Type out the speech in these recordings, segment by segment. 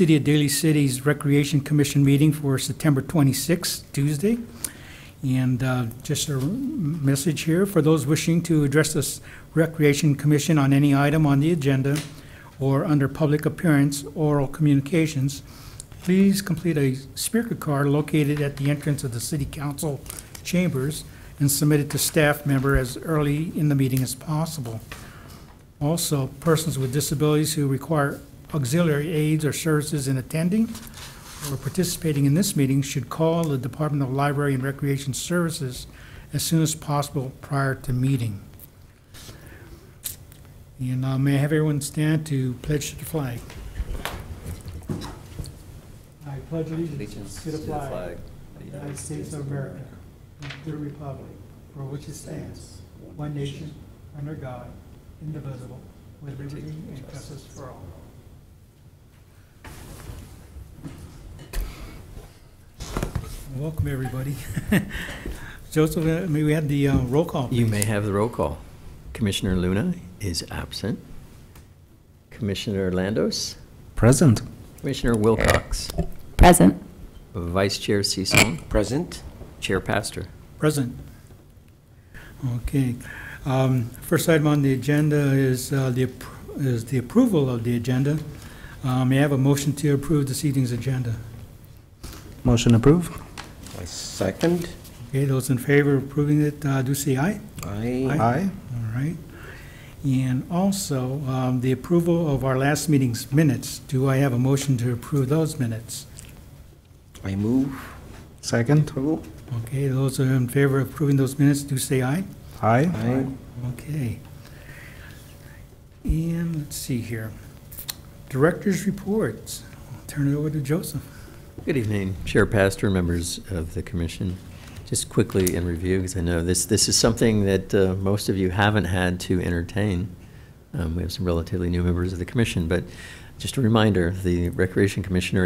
City of Daly City's Recreation Commission meeting for September 26th, Tuesday. And just a message here for those wishing to address this Recreation Commission on any item on the agenda or under public appearance, oral communications, please complete a speaker card located at the entrance of the City Council chambers and submit it to staff member as early in the meeting as possible. Also, persons with disabilities who require auxiliary aids or services in attending or participating in this meeting should call the Department of Library and Recreation Services as soon as possible prior to meeting. And may I have everyone stand to pledge to the flag. I pledge allegiance to the flag of the United States of America and to the republic for which it stands, one nation, under God, indivisible, with liberty and justice for all. Welcome, everybody. Joseph, may we have the roll call, please? You may have the roll call. Commissioner Luna is absent. Commissioner Landos? Present. Commissioner Wilcox? Present. Vice Chair Cecil? Present. Chair Pastor? Present. Okay. First item on the agenda is the approval of the agenda. May I have a motion to approve this evening's agenda? Motion approved. I second. Okay, those in favor of approving it, do say aye. Aye. Aye. All right. And also, the approval of our last meeting's minutes. Do I have a motion to approve those minutes? I move. Second. Approval. Okay, those are in favor of approving those minutes, do say aye. Aye. Aye. Okay. And let's see here. Director's reports. I'll turn it over to Joseph. Good evening, Chair Pastor, members of the Commission. Just quickly in review, because I know this is something that most of you haven't had to entertain. We have some relatively new members of the Commission, but just a reminder, the Recreation Commission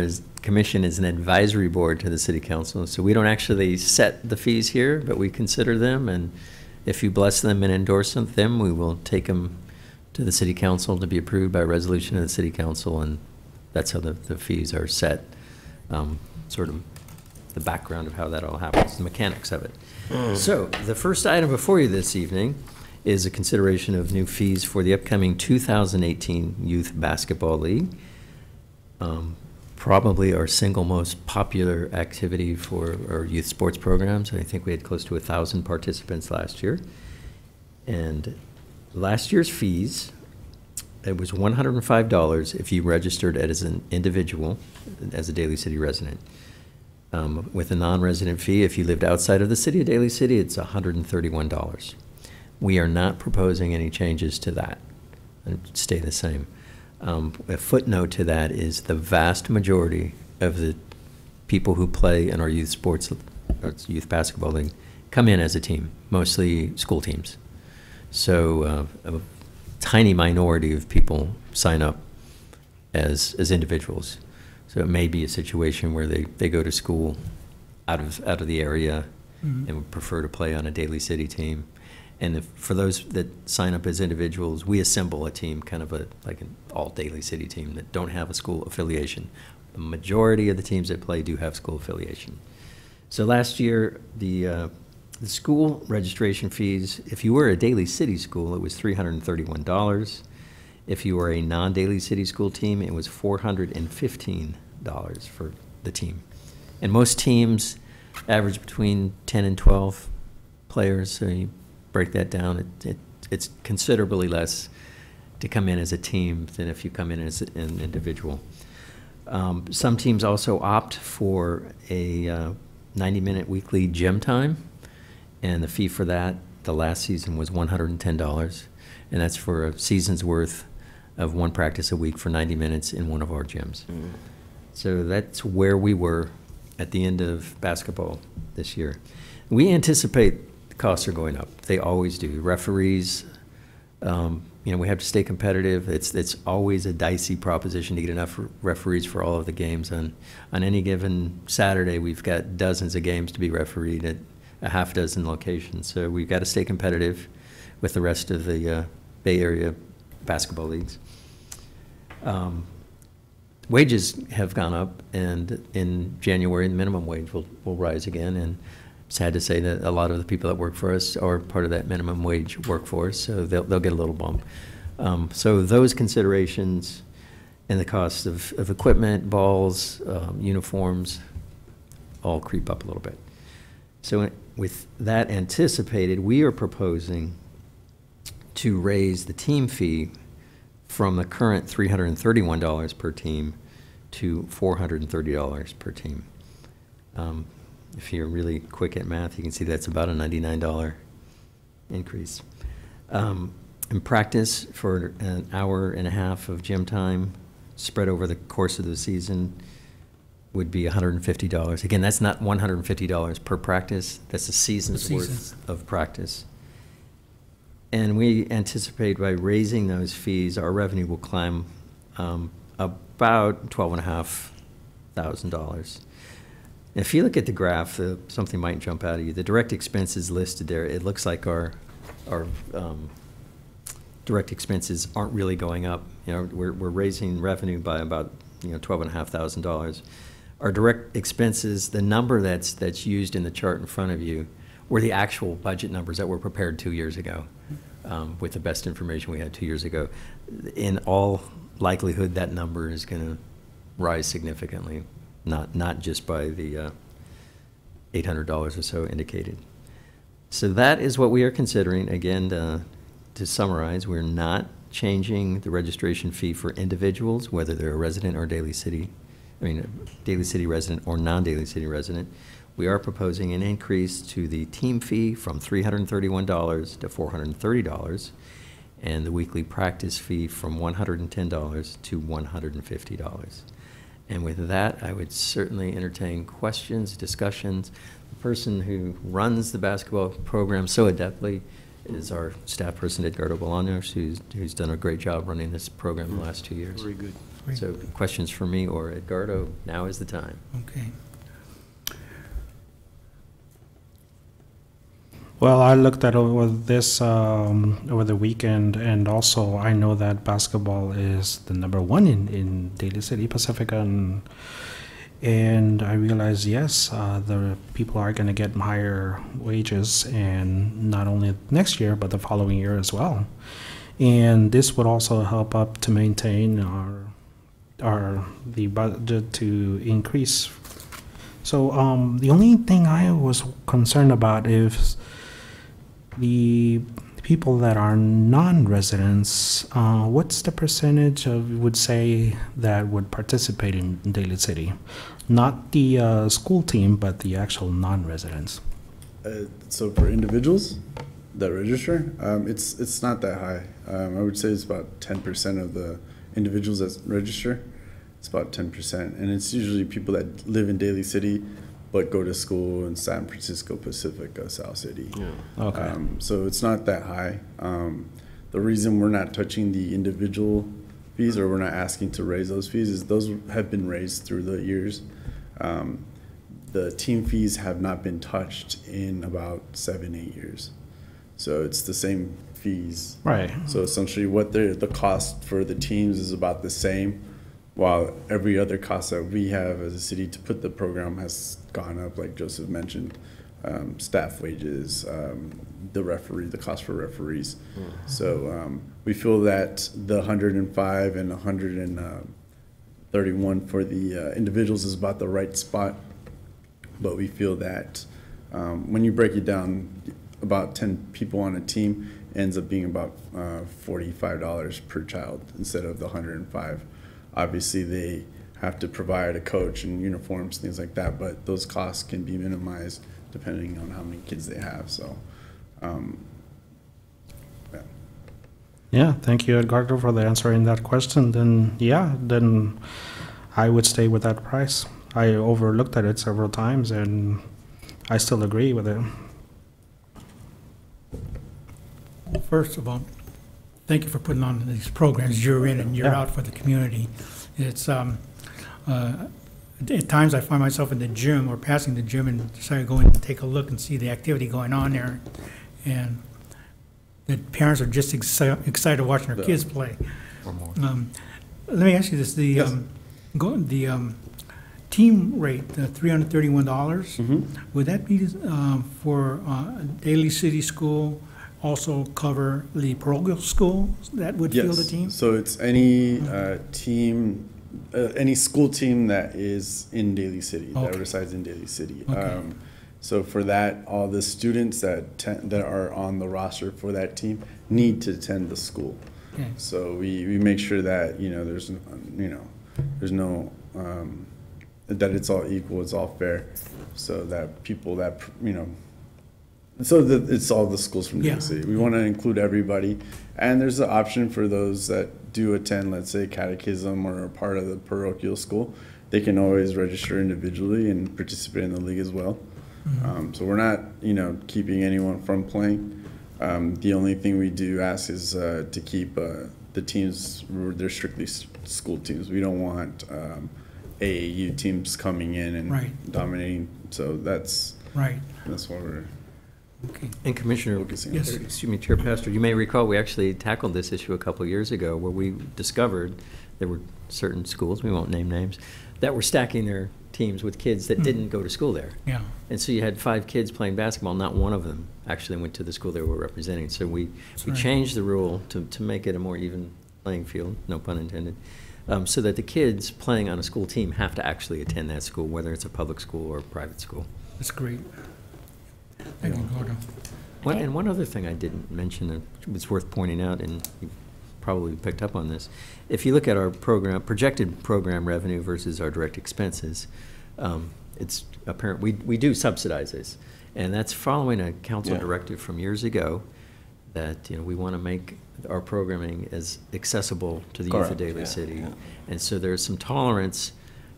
is an advisory board to the City Council, so we don't actually set the fees here, but we consider them, and if you bless them and endorse them, we will take them to the City Council to be approved by resolution of the City Council, and that's how the fees are set. Sort of the background of how that all happens, the mechanics of it. So the first item before you this evening is a consideration of new fees for the upcoming 2018 Youth Basketball League. Probably our single most popular activity for our youth sports programs. I think we had close to 1,000 participants last year. And last year's fees, it was $105 if you registered as an individual, as a Daly City resident. With a non-resident fee, if you lived outside of the city of Daly City, it's $131. We are not proposing any changes to that. It'd stay the same. A footnote to that is the vast majority of the people who play in our youth sports, youth basketball league, come in as a team, mostly school teams. So a tiny minority of people sign up as individuals. So it may be a situation where they go to school out of the area and would prefer to play on a Daly City team. And for those that sign up as individuals, we assemble a team, kind of like an all Daly City team that don't have a school affiliation. The majority of the teams that play do have school affiliation. So last year, the school registration fees, if you were a Daly City school, it was $331. If you were a non-Daly City school team, it was $415 for the team. And most teams average between 10 and 12 players, so you break that down, it's considerably less to come in as a team than if you come in as an individual. Some teams also opt for a 90-minute weekly gym time, and the fee for that, the last season, was $110, and that's for a season's worth of one practice a week for 90 minutes in one of our gyms. So that's where we were at the end of basketball this year. We anticipate the costs are going up. They always do. Referees, you know, we have to stay competitive. It's always a dicey proposition to get enough referees for all of the games. On any given Saturday, we've got dozens of games to be refereed at a half dozen locations. So we've got to stay competitive with the rest of the Bay Area basketball leagues. wages have gone up, and in January, the minimum wage will rise again. And sad to say that a lot of the people that work for us are part of that minimum wage workforce, so they'll get a little bump. So those considerations and the cost of equipment, balls, uniforms, all creep up a little bit. So with that anticipated, we are proposing to raise the team fee from the current $331 per team to $430 per team. If you're really quick at math, you can see that's about a $99 increase. In practice, for an hour and a half of gym time spread over the course of the season would be $150. Again, that's not $150 per practice. That's a season's worth of practice. And we anticipate by raising those fees, our revenue will climb about $12,500. If you look at the graph, something might jump out at you. The direct expenses listed there, it looks like our direct expenses aren't really going up. You know, we're raising revenue by about $12,500. Our direct expenses, the number that's used in the chart in front of you, were the actual budget numbers that were prepared 2 years ago, with the best information we had 2 years ago. In all likelihood, that number is going to rise significantly, not just by the $800 or so indicated. So that is what we are considering. Again, to summarize, we're not changing the registration fee for individuals, whether they're a resident or Daly City resident or non-Daly City resident. We are proposing an increase to the team fee from $331 to $430, and the weekly practice fee from $110 to $150. And with that, I would certainly entertain questions, discussions. The person who runs the basketball program so adeptly is our staff person, Edgardo Bolaños, who's done a great job running this program the last 2 years. Very good. Great. So questions for me or Edgardo, now is the time. Okay. Well, I looked at over this over the weekend, and also I know that basketball is the #1 in Daly City, Pacifica, and I realized, yes, the people are going to get higher wages, and not only next year, but the following year as well. And this would also help up to maintain the budget to increase. So the only thing I was concerned about is the people that are non-residents. What's the percentage of, would say, that would participate in Daly City? Not the school team, but the actual non-residents. So for individuals that register, it's not that high. I would say it's about 10% of the individuals that register. It's about 10%, and it's usually people that live in Daly City but go to school in San Francisco, Pacifica, South City. Yeah. Okay. So it's not that high. The reason we're not touching the individual fees, or we're not asking to raise those fees, is those have been raised through the years. The team fees have not been touched in about 7-8 years. So it's the same fees. Right. So essentially what the cost for the teams is about the same, while every other cost that we have as a city to put the program has gone up, like Joseph mentioned, staff wages, the cost for referees. So we feel that the 105 and 131 for the individuals is about the right spot, but we feel that when you break it down, about 10 people on a team ends up being about $45 per child instead of the 105. Obviously, they have to provide a coach and uniforms, things like that, but those costs can be minimized depending on how many kids they have. So, yeah. Yeah, thank you, Edgardo, for the answering that question. Then I would stay with that price. I overlooked at it several times, and I still agree with it. First of all, thank you for putting on these programs year in and year out for the community. It's at times I find myself in the gym or passing the gym and decide to go in and take a look and see the activity going on there, and the parents are just excited watching their kids play. Or more. Let me ask you this: Yes. team rate, the $331, Mhm. would that be for Daly City School, also cover the parochial school that would field a Yes. team? So it's any team, any school team that is in Daly City, that Okay. resides in Daly City. Okay. So for that, all the students that are on the roster for that team need to attend the school. Okay. So we make sure that, there's no, that it's all equal, it's all fair, so that people that, so that it's all the schools from Yeah. Daly City. We want to include everybody, and there's an option for those that do attend, let's say, catechism or are part of the parochial school. They can always register individually and participate in the league as well. So we're not, keeping anyone from playing. The only thing we do ask is to keep the teams, they're strictly school teams. We don't want AAU teams coming in and Right. dominating. So that's Right, why we're okay. And Commissioner, focusing on Yes. that. excuse me, Chair Pastor, you may recall, we actually tackled this issue a couple of years ago where we discovered there were certain schools, we won't name names, that were stacking their teams with kids that didn't go to school there. Yeah, And so you had 5 kids playing basketball, not one of them actually went to the school they were representing. So we right. changed the rule to make it a more even playing field, no pun intended, so that the kids playing on a school team have to actually attend that school, whether it's a public school or a private school. that's great. Thank you, Gordon. And one other thing I didn't mention that was worth pointing out, and you probably picked up on this, if you look at our program, projected program revenue versus our direct expenses, it's apparent we do subsidize this, and that's following a council Yeah. directive from years ago that we want to make our programming as accessible to the youth of Correct, Daly yeah, City, yeah. and so there's some tolerance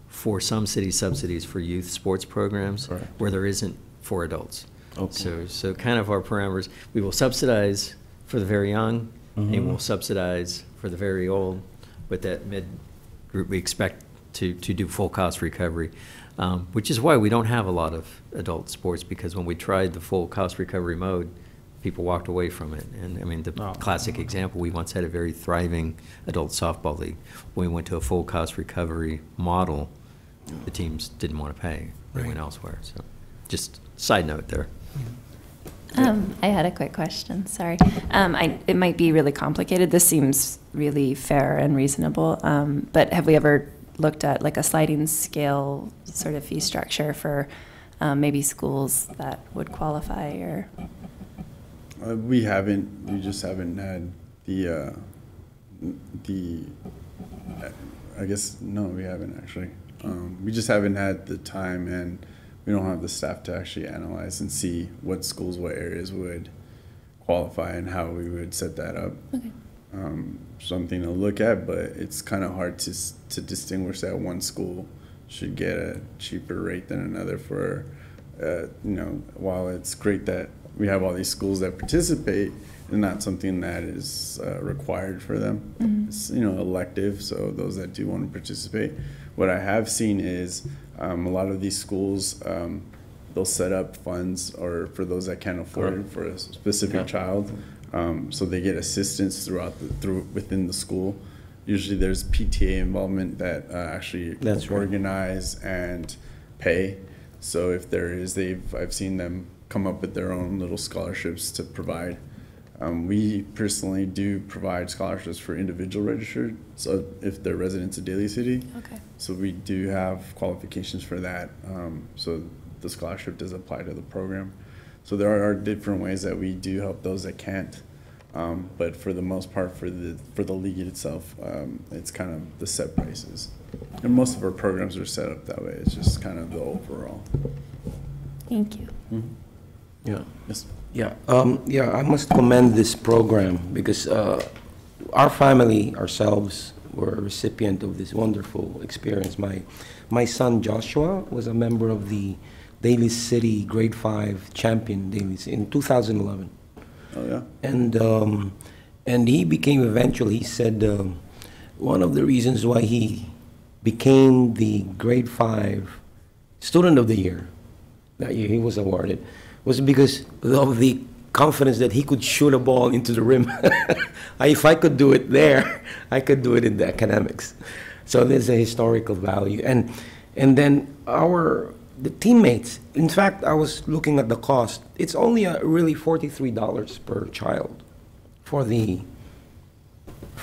for some city subsidies for youth sports programs Correct. where there isn't for adults. Okay. So kind of our parameters, we will subsidize for the very young, and we'll subsidize for the very old, but that mid group, we expect to do full cost recovery, which is why we don't have a lot of adult sports, because when we tried the full cost recovery mode, people walked away from it. And I mean, the Oh. classic example, we once had a very thriving adult softball league. When we went to a full cost recovery model, the teams didn't want to pay, they went Right. elsewhere. So just side note there. I had a quick question, sorry. It might be really complicated. This seems really fair and reasonable, but have we ever looked at like a sliding scale sort of fee structure for maybe schools that would qualify or? We haven't. We just haven't had the. I guess no, we haven't actually. We just haven't had the time, and we don't have the staff to actually analyze and see what schools, what areas would qualify, and how we would set that up. Okay. Something to look at, but it's kind of hard to distinguish that one school should get a cheaper rate than another for. While it's great that we have all these schools that participate, and not something that is required for them. It's elective, so those that do want to participate. What I have seen is a lot of these schools, they'll set up funds or for those that can't afford it for a specific child, so they get assistance within the school. Usually there's PTA involvement that actually That's right. organize and pay. So if there is, I've seen them come up with their own little scholarships to provide. We personally do provide scholarships for individual registered, so if they're residents of Daly City. Okay. So we do have qualifications for that. So the scholarship does apply to the program. So there are different ways that we do help those that can't. But for the most part, for the league itself, it's kind of the set prices. And most of our programs are set up that way. It's just kind of the overall. Thank you. Yeah. Yes. Yeah, I must commend this program because our family, ourselves, were a recipient of this wonderful experience. My son Joshua was a member of the Daly City Grade 5 champion Daly City in 2011. Oh, yeah. And he became eventually, he said, one of the reasons why he became the Grade 5 Student of the Year that year he was awarded was because of the confidence that he could shoot a ball into the rim. If I could do it there, I could do it in the academics. So there's a historical value. And then the teammates, in fact, I was looking at the cost. It's only really $43 per child for the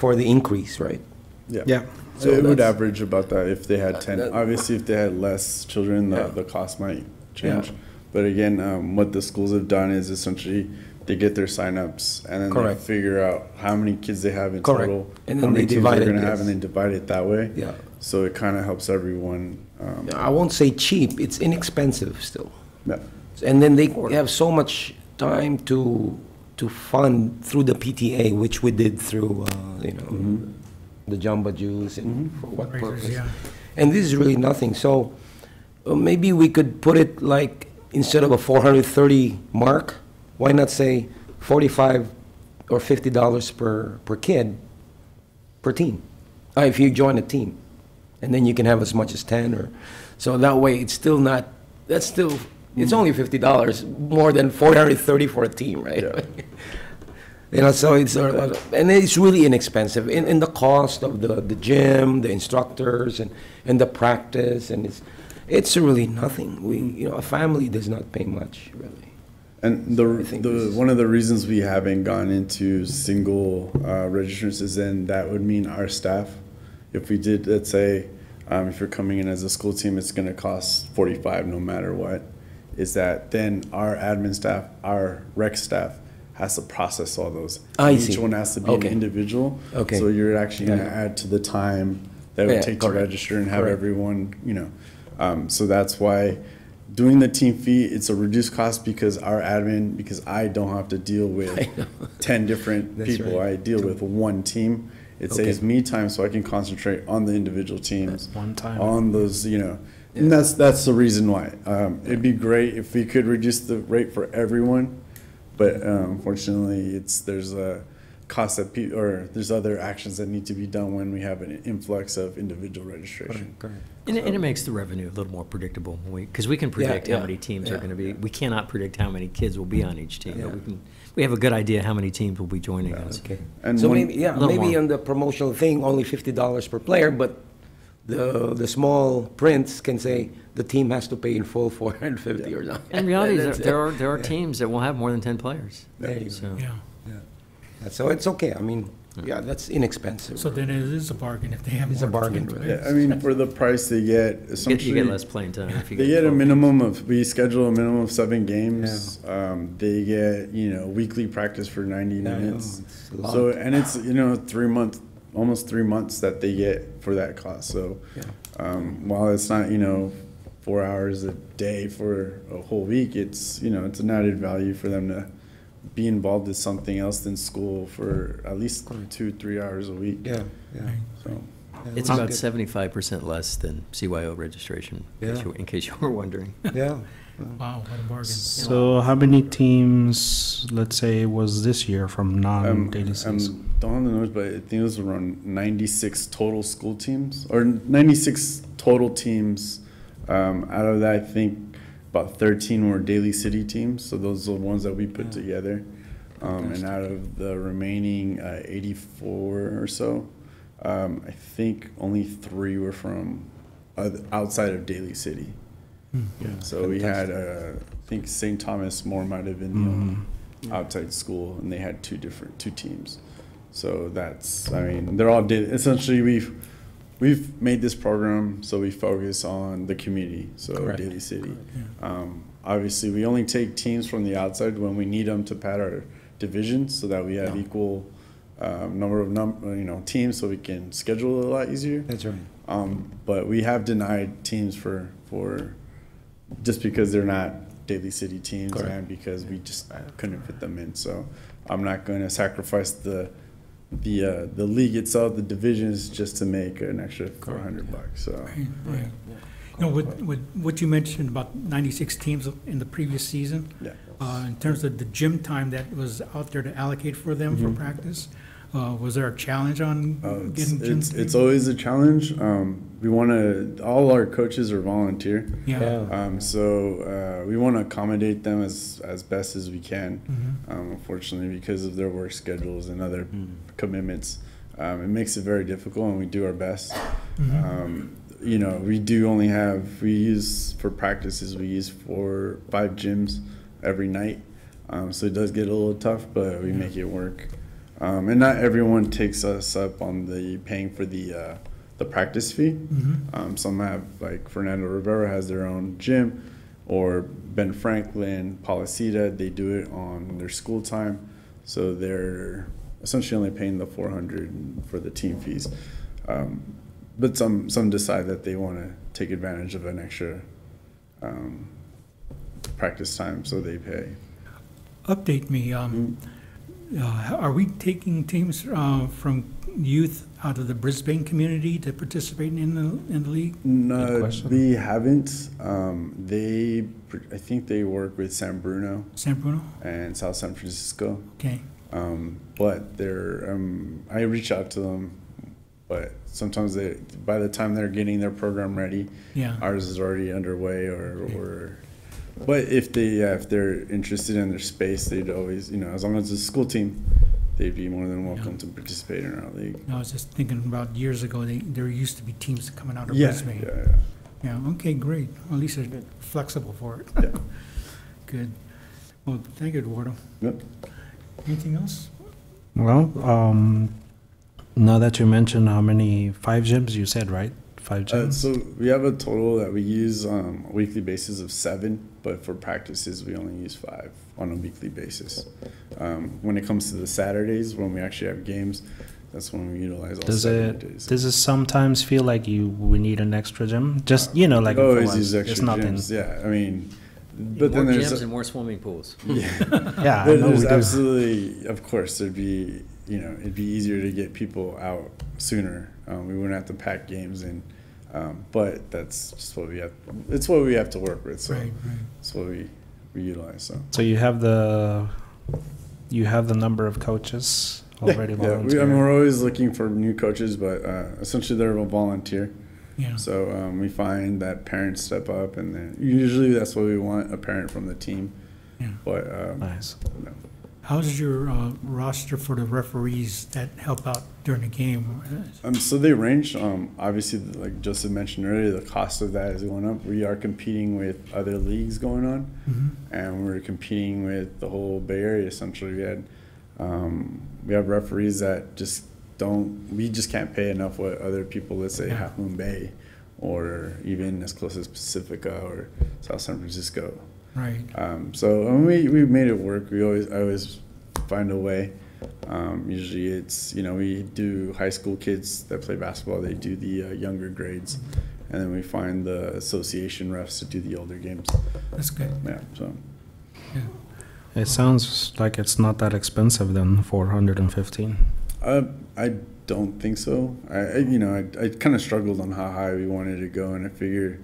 increase, right? Yeah. So it would average about that if they had 10. that- Obviously, if they had less children, Yeah. the cost might change. Yeah. But again, what the schools have done is essentially they get their signups and then Correct. they figure out how many kids they have in Correct. total, And how then many they teams divide they're it, going to have, yes. and they divide it that way. Yeah. So it kind of helps everyone. I won't say cheap, it's inexpensive still. Yeah. And then they have so much time to fund through the PTA, which we did through, the Jamba Juice and for what Raisers, purpose. yeah. And this is really nothing. So maybe we could put it like, instead of a 430 mark, why not say $45 or $50 per kid, per team? If you join a team. And then you can have as much as 10 or, so that way it's still not, it's only $50, more than 430 for a team, right? Yeah. So it's, and it's really inexpensive in the cost of the gym, the instructors, and the practice, and it's really nothing. A family does not pay much, really. And one of the reasons we haven't gone into single registrants is then that would mean our staff. If we did, let's say, if you're coming in as a school team, it's going to cost $45 no matter what. Is that then our admin staff, our rec staff, has to process all those. I Each see. one has to be Okay. an individual. Okay. So you're actually going to Yeah. add to the time that would Yeah, take to correct. register and have Correct. everyone, so that's why doing the team fee, it's a reduced cost because because I don't have to deal with 10 different That's people. right. I deal with one team. It Okay. saves me time so I can concentrate on the individual teams. One time. On those, and that's the reason why. It'd be great if we could reduce the rate for everyone, but unfortunately, there's a cost that there's other actions that need to be done when we have an influx of individual registration. Correct. And it makes the revenue a little more predictable, because we can predict yeah, how many teams are yeah, going to be. yeah. We cannot predict how many kids will be on each team, Yeah. but we have a good idea how many teams will be joining us. Okay. And So one- little maybe more. on the promotional thing, only $50 per player, but the small prints can say the team has to pay in full 450 or something. And in reality, That's there it. are teams that will have more than 10 players. There you go. So, Yeah. So it's okay. I mean, that's inexpensive. So then it is a bargain if they have It's a more bargain, teams. really. Yeah, I mean, for the price they get, you essentially. get less playing time if you They get a 12. minimum we schedule a minimum of 7 games. They get, weekly practice for 90 Yeah, I know, minutes. it's a lot. So, and it's, almost 3 months that they get for that cost. So, while it's not, 4 hours a day for a whole week, it's an added value for them to be involved in something else than school for at least 2-3 hours a week. Yeah. So, It's Sounds about good. 75% less than CYO registration, in case you were wondering. Yeah. Wow, what a bargain. So how many teams, let's say, was this year from non-Daly cities? don't have the numbers, but I think it was around 96 total school teams, or 96 total teams. Out of that, I think about 13 were Daly City teams, so those are the ones that we put together. And out of the remaining 84 or so, I think only 3 were from outside of Daly City. Yeah, so we had, I think St. Thomas More might have been the outside school, and they had two teams. So they're all essentially we've made this program so we focus on the community, so Correct. Daly City. Obviously, we only take teams from the outside when we need them to pad our divisions, so that we have equal number of teams, so we can schedule it a lot easier. That's right. But we have denied teams for just because they're not Daly City teams. Correct. And because we just couldn't fit them in. So I'm not going to sacrifice the league itself, the divisions, just to make an extra $400. So Right. With what you mentioned about 96 teams in the previous season, yeah. in terms of the gym time that was out there to allocate for them for practice, was there a challenge on getting gym time? It's always a challenge. We want all our coaches are volunteer. Yeah. So we want to accommodate them as best as we can. Mm-hmm. Unfortunately, because of their work schedules and other commitments, It makes it very difficult, and we do our best. You know, we do only have, we use for practices, we use 5 gyms every night. So it does get a little tough, but we make it work. And not everyone takes us up on the paying for the practice fee. Some have, like Fernando Rivera has their own gym, or Ben Franklin, Policita, they do it on their school time. So they're essentially only paying the $400 for the team fees. But some decide that they want to take advantage of an extra practice time, so they pay. Update me, are we taking teams from youth out of the Brisbane community to participate in the league? No, we haven't. I think they work with San Bruno and South San Francisco. Okay. But they're, I reach out to them, but sometimes by the time they're getting their program ready, ours is already underway, or but if they're interested in their space, they'd always, you know, as long as it's a school team, they'd be more than welcome to participate in our league. I was just thinking about years ago, there used to be teams coming out of Brisbane. Yeah, okay, great. Well, at least they're flexible for it. Yeah. Good. Well, thank you, Eduardo. Yep. Anything else? Well, now that you mentioned how many, 5 gyms you said, right? 5 gyms? So we have a total that we use on a weekly basis of 7, but for practices we only use 5 on a weekly basis. When it comes to the Saturdays, when we actually have games, that's when we utilize all 7 days. Does it sometimes feel like we need an extra gym? Just, you know, like always use extra gyms. Yeah, I mean, but more then there's gyms and more swimming pools. Yeah, there's absolutely, of course, it'd be easier to get people out sooner. We wouldn't have to pack games in, but that's just what we have. It's what we have to work with. So it's what we utilize. So you have the number of coaches already volunteering? I mean, we're always looking for new coaches, but essentially they're a volunteer. Yeah. So we find that parents step up, and then usually that's what we want, a parent from the team. Yeah. But nice. No. How's your roster for the referees that help out during the game? So they range. Obviously, like Joseph mentioned earlier, the cost of that is going up. We are competing with other leagues going on, and we're competing with the whole Bay Area. Essentially, we have referees that just we just can't pay enough what other people, let's say Half Moon Bay, or even as close as Pacifica or South San Francisco. Right. So we made it work. I always find a way. Usually it's, we do high school kids that play basketball. They do the younger grades, and then we find the association refs to do the older games. That's good. Yeah. So. Yeah. It sounds like it's not that expensive then, 415. I don't think so. I kind of struggled on how high we wanted to go, and I figured,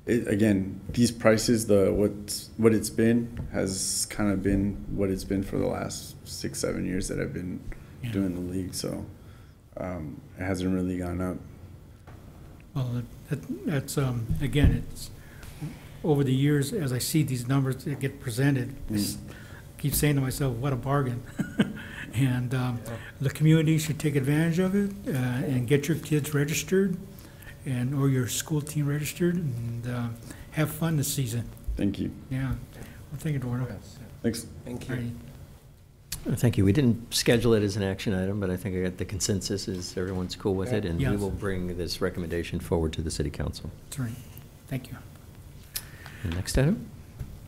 again, these prices, what it's been has kind of been what it's been for the last 6-7 years that I've been doing the league. So it hasn't really gone up. Well, that's again, it's over the years as I see these numbers that get presented, I keep saying to myself, what a bargain. And the community should take advantage of it and get your kids registered or your school team registered, and have fun this season. Thank you. Yeah. Well, thank you, Eduardo. Thanks. Thank you. All right. Thank you. We didn't schedule it as an action item, but I think I got the consensus is everyone's cool with it, and we Yes. will bring this recommendation forward to the city council. That's right. Thank you. The next item?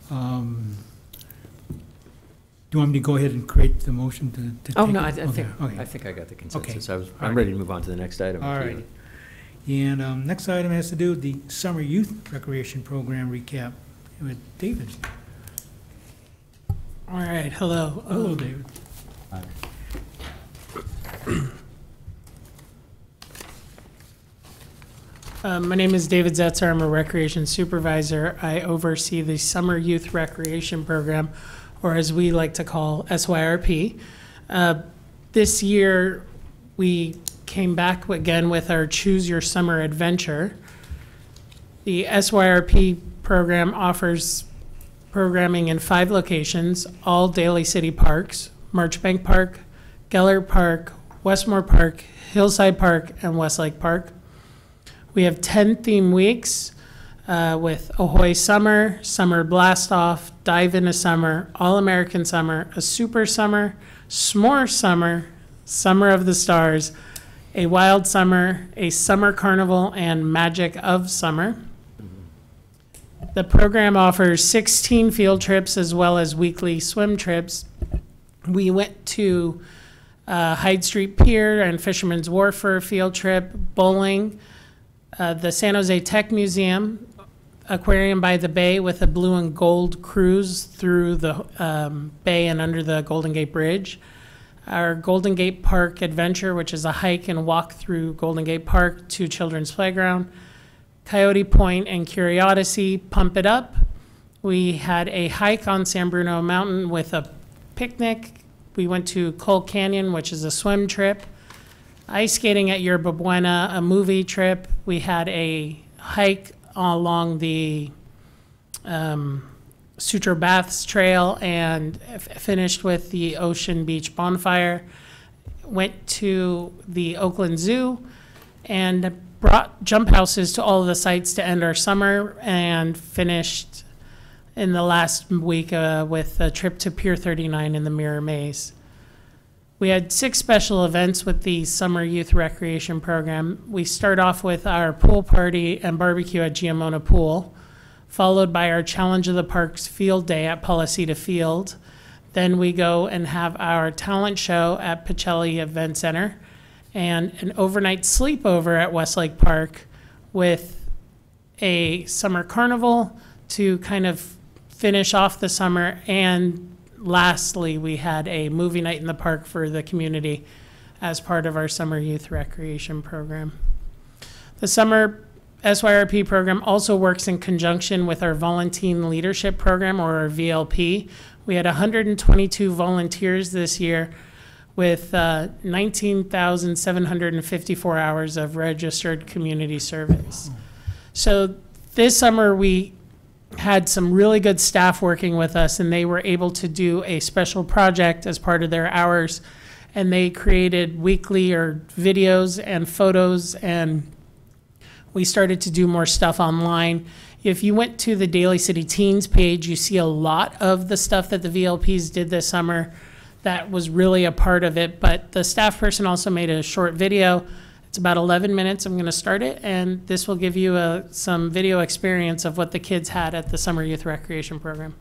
Do you want me to go ahead and create the motion to Oh, take no, it? I Okay. think I got the consensus. Okay. I'm ready to move on to the next item. All right. And next item has to do with the Summer Youth Recreation Program recap with David. All right, hello. Hello, David. My name is David Zetzer. I'm a recreation supervisor. I oversee the Summer Youth Recreation Program, or as we like to call SYRP. This year, we came back again with our Choose Your Summer Adventure. The SYRP program offers programming in 5 locations, all Daly City parks: Marchbank Park, Geller Park, Westmore Park, Hillside Park, and Westlake Park. We have 10 theme weeks with Ahoy Summer, Summer Blast Off, Dive into Summer, All American Summer, a Super Summer, S'more Summer, Summer of the Stars, a Wild Summer, a Summer Carnival, and Magic of Summer. The program offers 16 field trips as well as weekly swim trips. We went to Hyde Street Pier and Fisherman's Wharf for a field trip, bowling, the San Jose Tech Museum, Aquarium by the Bay with a blue and gold cruise through the bay and under the Golden Gate Bridge. Our Golden Gate Park Adventure, which is a hike and walk through Golden Gate Park to Children's Playground. Coyote Point and Curiosity, Pump It Up. We had a hike on San Bruno Mountain with a picnic. We went to Cole Canyon, which is a swim trip. Ice skating at Yerba Buena, a movie trip. We had a hike along the Sutro Baths Trail and finished with the Ocean Beach Bonfire. Went to the Oakland Zoo and brought jump houses to all of the sites to end our summer, and finished in the last week with a trip to Pier 39 in the Mirror Maze. We had 6 special events with the Summer Youth Recreation Program. We start off with our pool party and barbecue at Giamona Pool, followed by our Challenge of the Parks Field Day at Policita Field. Then we go and have our talent show at Pacelli Event Center, and an overnight sleepover at Westlake Park with a summer carnival to kind of finish off the summer. And lastly, we had a movie night in the park for the community as part of our summer youth recreation program. The summer SYRP program also works in conjunction with our Volunteer Leadership Program, or our VLP. We had 122 volunteers this year, with 19,754 hours of registered community service. So this summer we had some really good staff working with us, and they were able to do a special project as part of their hours, and they created weekly or videos and photos, and we started to do more stuff online. If you went to the Daly City Teens page, you see a lot of the stuff that the VLPs did this summer. That was really a part of it, but the staff person also made a short video. It's about 11 minutes. I'm going to start it, and this will give you some video experience of what the kids had at the Summer Youth Recreation Program.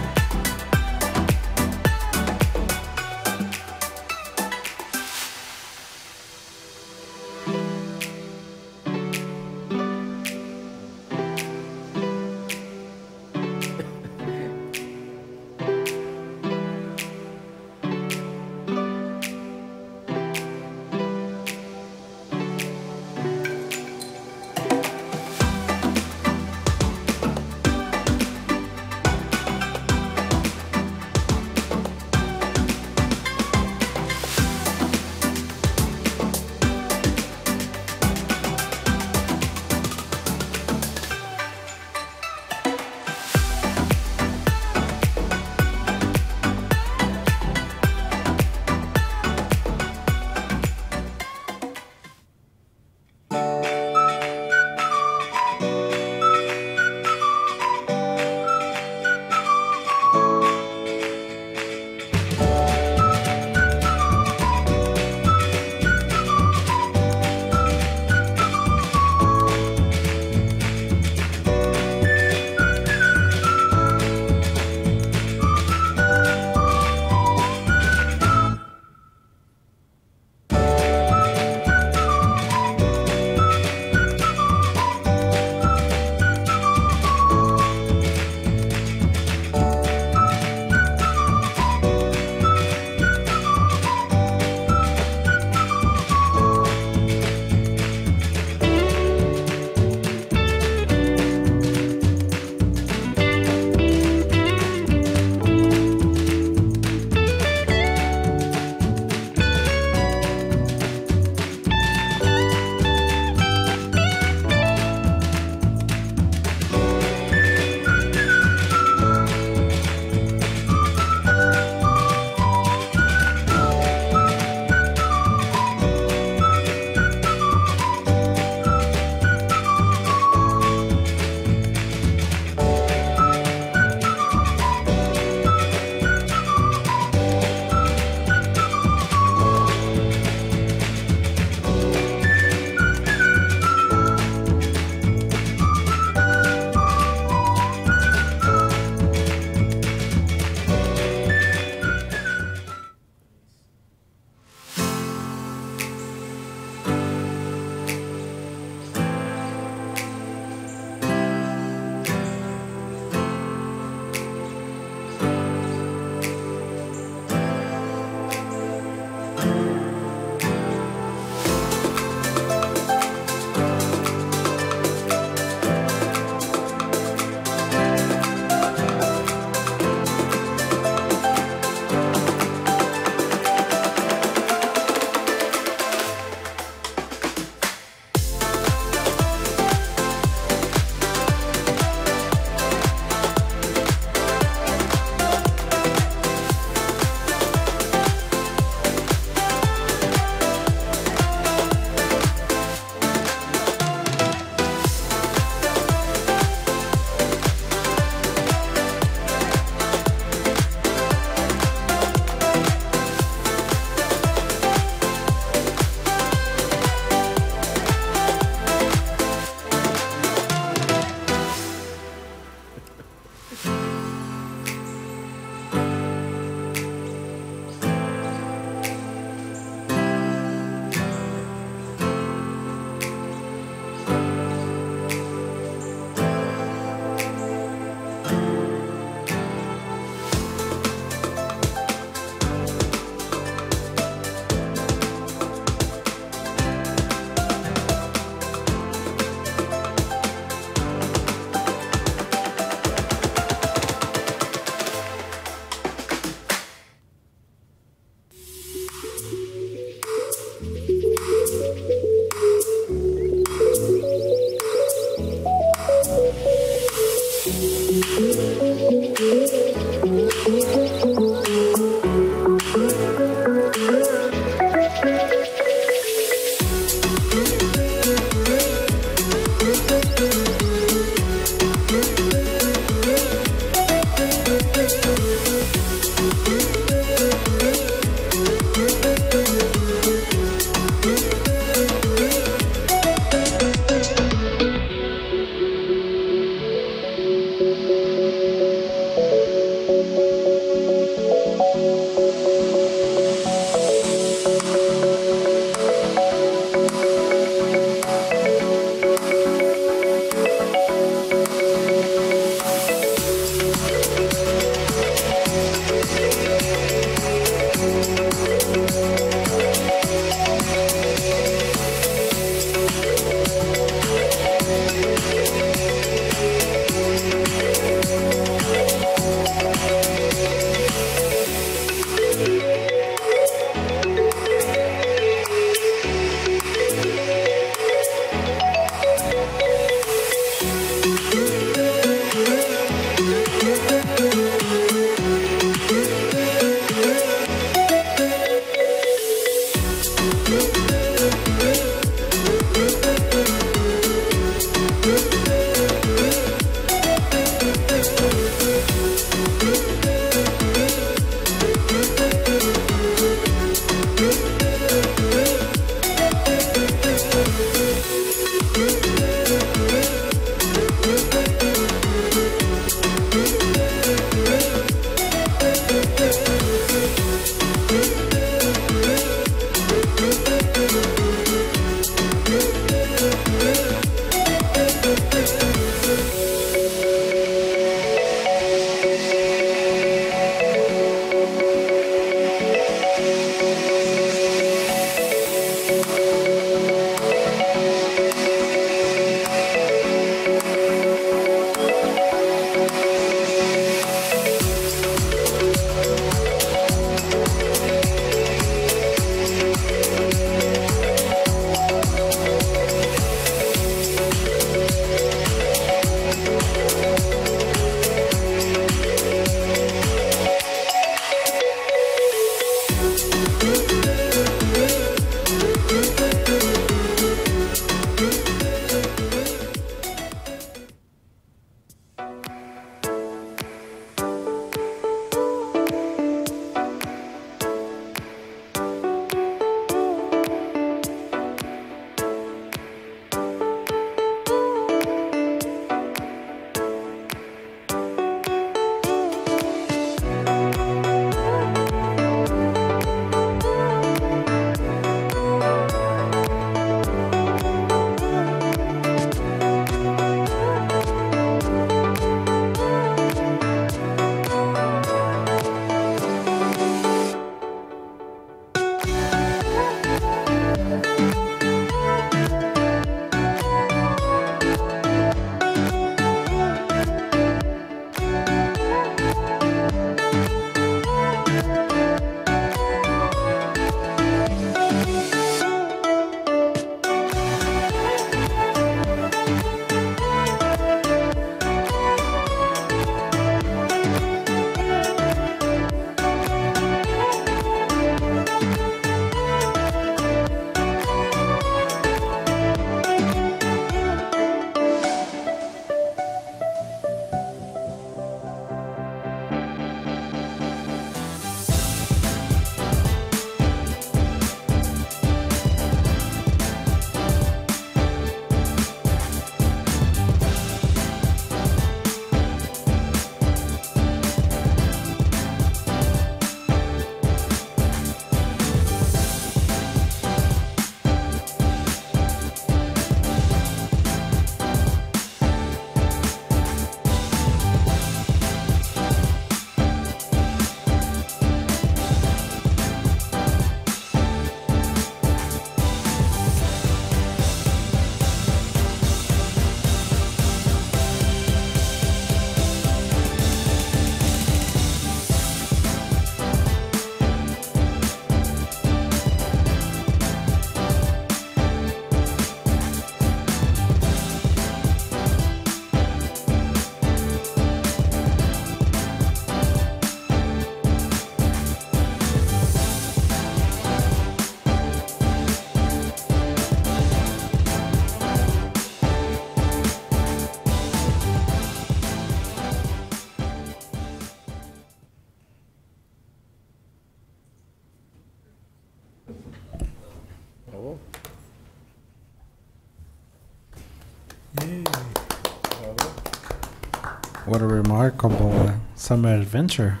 What a remarkable summer adventure.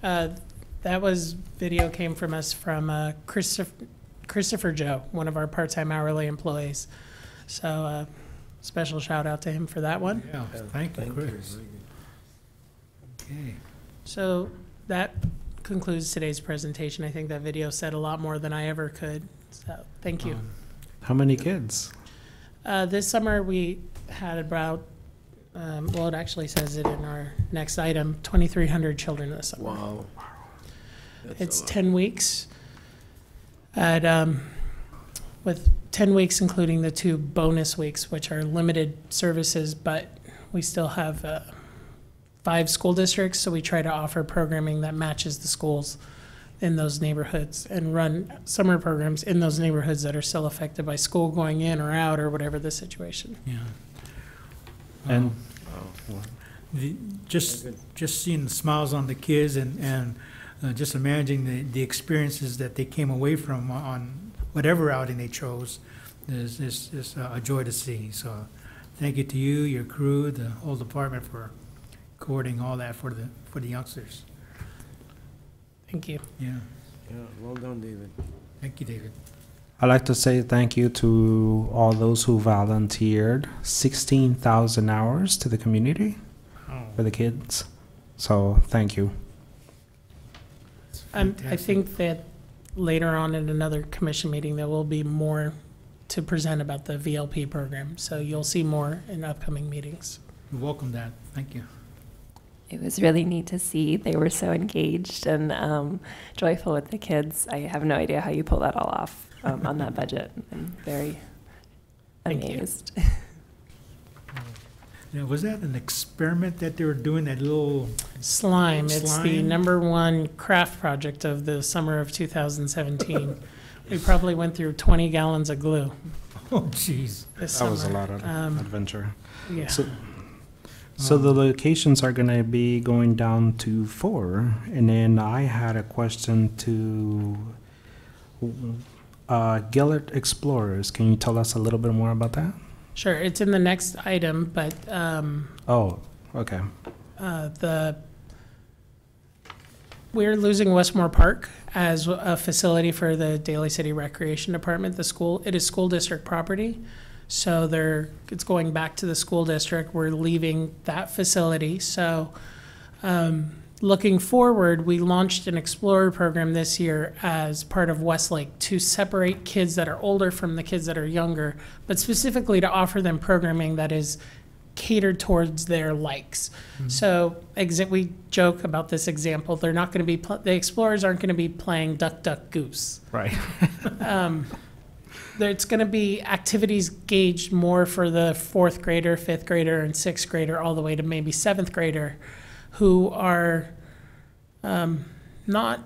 That was video came from us from Christopher Joe, one of our part-time hourly employees. So special shout out to him for that one. Yeah, thank you, Chris. Okay. So that concludes today's presentation. I think that video said a lot more than I ever could. So thank you. How many kids? This summer we had about, well, it actually says it in our next item, 2,300 children this summer. Wow. It's 10 weeks at, with 10 weeks including the 2 bonus weeks, which are limited services, but we still have 5 school districts, so we try to offer programming that matches the schools in those neighborhoods and run summer programs in those neighborhoods that are still affected by school going in or out or whatever the situation. Yeah. And Just seeing the smiles on the kids and just imagining the experiences that they came away from on whatever outing they chose is a joy to see. So thank you to you, your crew, the whole department for coordinating all that for the youngsters. Thank you. Yeah. Yeah, well done, David. Thank you, David. I'd like to say thank you to all those who volunteered 16,000 hours to the community for the kids. So thank you. I think that later on in another commission meeting, there will be more to present about the VLP program. So you'll see more in upcoming meetings. We welcome that. Thank you. It was really neat to see. They were so engaged and joyful with the kids. I have no idea how you pull that all off on that budget. I'm very Thank you. amazed. Now, was that an experiment that they were doing, that little? Slime. It's the Slime? #1 craft project of the summer of 2017. We probably went through 20 gallons of glue Oh, jeez. this That summer. was a lot of adventure. Yeah. So the locations are going to be going down to 4. And then I had a question to Gillett Explorers. Can you tell us a little bit more about that? Sure. It's in the next item, but Oh, okay. we're losing Westmore Park as a facility for the Daly City Recreation Department. It is school district property, so it's going back to the school district. We're leaving that facility. So looking forward, we launched an Explorer program this year as part of Westlake to separate kids that are older from the kids that are younger, but specifically to offer them programming that is catered towards their likes. So we joke about this example. They're not going to be, the Explorers aren't going to be playing Duck, Duck, Goose. Right. It's going to be activities gauged more for the 4th grader, 5th grader, and 6th grader, all the way to maybe 7th grader, who are not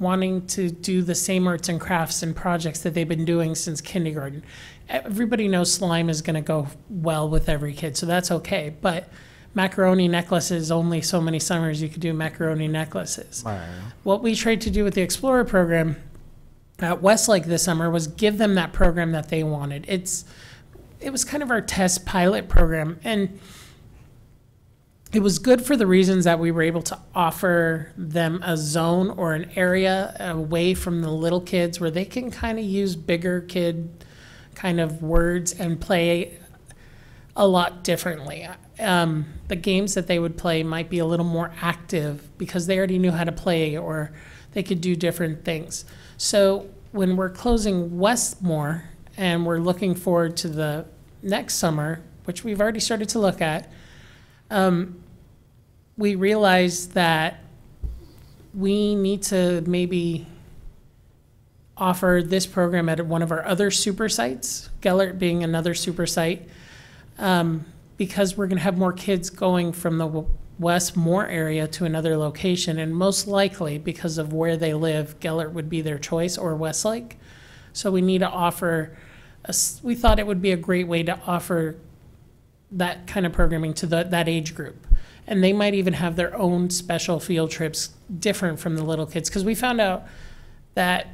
wanting to do the same arts and crafts and projects that they've been doing since kindergarten. Everybody knows slime is going to go well with every kid, so that's okay. But macaroni necklaces, only so many summers you could do macaroni necklaces. Wow. What we tried to do with the Explorer program at Westlake this summer was give them that program that they wanted. It was kind of our test pilot program, and it was good for the reasons that we were able to offer them a zone or an area away from the little kids where they can kind of use bigger kid kind of words and play a lot differently. The games that they would play might be a little more active because they already knew how to play, or they could do different things. So when we're closing Westmore and we're looking forward to the next summer, which we've already started to look at, we realized that we need to maybe offer this program at one of our other super sites, Gellert being another super site, because we're going to have more kids going from the Westmore area to another location, and most likely because of where they live, Gellert would be their choice, or Westlake. So we need to offer, we thought it would be a great way to offer that kind of programming to that age group. And they might even have their own special field trips different from the little kids, because we found out that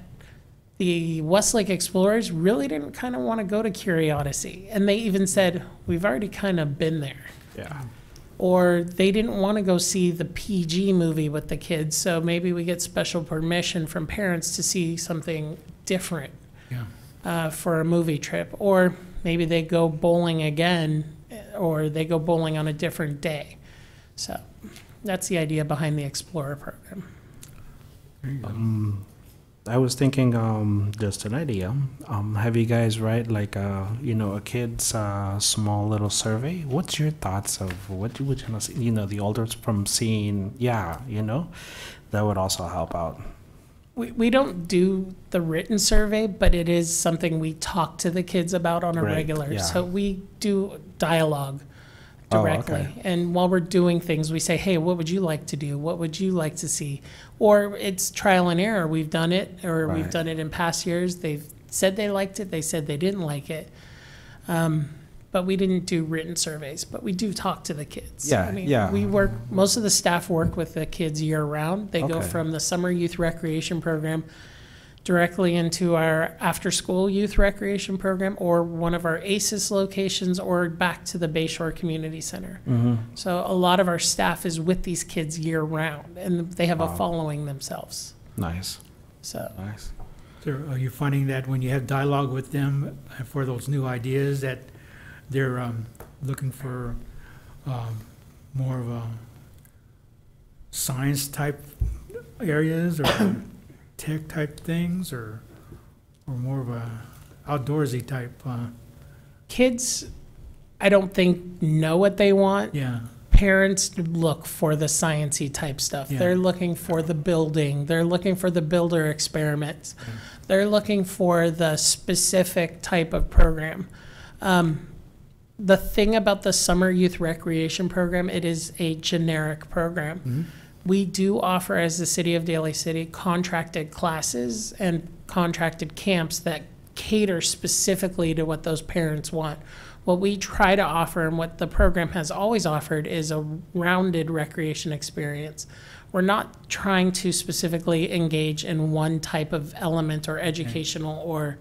the Westlake Explorers really didn't kind of want to go to Curiosity. And they even said, we've already kind of been there. Yeah. Or they didn't want to go see the PG movie with the kids, so maybe we get special permission from parents to see something different for a movie trip. Or maybe they go bowling again, or they go bowling on a different day. So that's the idea behind the Explorer program. There you go. I was thinking, just an idea. Have you guys write like a kid's small little survey? What's your thoughts of what you would see? The older from seeing, that would also help out. We don't do the written survey, but it is something we talk to the kids about on a Right, regular. yeah. So we do dialogue Oh, directly. okay. And while we're doing things, we say, hey, what would you like to do? What would you like to see? Or it's trial and error. We've done it, or we've Right. done it in past years. They've said they liked it. They said they didn't like it. But we didn't do written surveys, but we do talk to the kids. Yeah, I mean, yeah. most of the staff work with the kids year round. They go Okay. from the summer youth recreation program directly into our after-school youth recreation program, or one of our ACES locations, or back to the Bayshore Community Center. Mm-hmm. So a lot of our staff is with these kids year round, and they have a Wow. following themselves. Nice, So nice. So are you finding that when you have dialogue with them for those new ideas, that they're looking for more of a science-type areas or tech-type things, or more of a outdoorsy type? kids, I don't think know what they want. Yeah, Parents look for the sciencey type stuff. Yeah. They're looking for the building. They're looking for the builder experiments. They're looking for the specific type of program. The thing about the summer youth recreation program, it is a generic program. We do offer, as the city of Daly City, contracted classes and contracted camps that cater specifically to what those parents want. What we try to offer, and what the program has always offered, is a rounded recreation experience. We're not trying to specifically engage in one type of element or educational or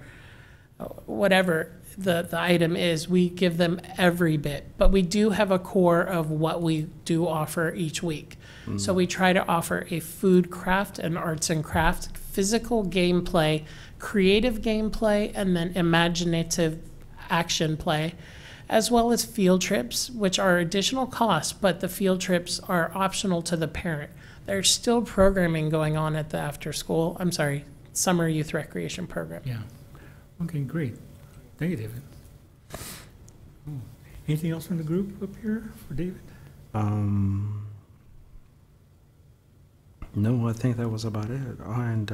whatever the item is. We give them every bit, but we do have a core of what we do offer each week. So we try to offer a food, craft, and arts and craft, physical gameplay, creative gameplay, and then imaginative action play, as well as field trips, which are additional costs, but the field trips are optional to the parent. There's still programming going on at the summer youth recreation program. yeah. Okay, great. Thank you, David. Oh, anything else from the group up here for David? No, I think that was about it. And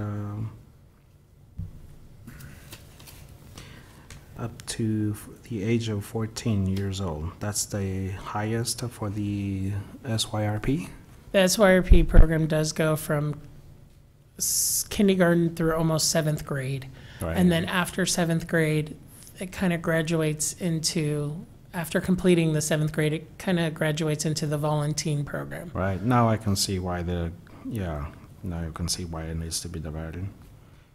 up to the age of 14 years old, that's the highest for the SYRP. The SYRP program does go from kindergarten through almost 7th grade. Right. And then after 7th grade, it kind of graduates into, after completing the 7th grade, it kind of graduates into the volunteer program. Right, now I can see why now you can see why it needs to be divided.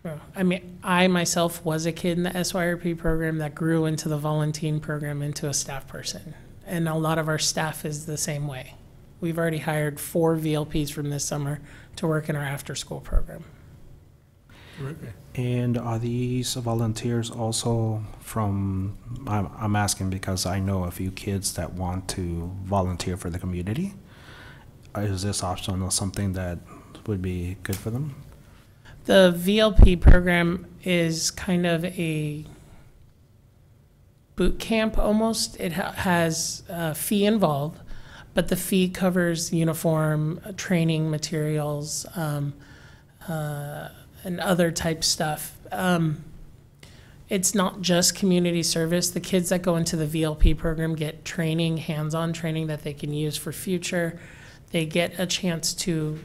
Well, I mean, I myself was a kid in the SYRP program that grew into the volunteer program into a staff person. And a lot of our staff is the same way. We've already hired 4 VLPs from this summer to work in our after-school program. And are these volunteers also from, I'm asking because I know a few kids that want to volunteer for the community. Is this optional something that would be good for them? The VLP program is kind of a boot camp almost. It has a fee involved, but the fee covers uniform, training materials, and other type stuff. It's not just community service. The kids that go into the VLP program get training, hands-on training that they can use for future. They get a chance to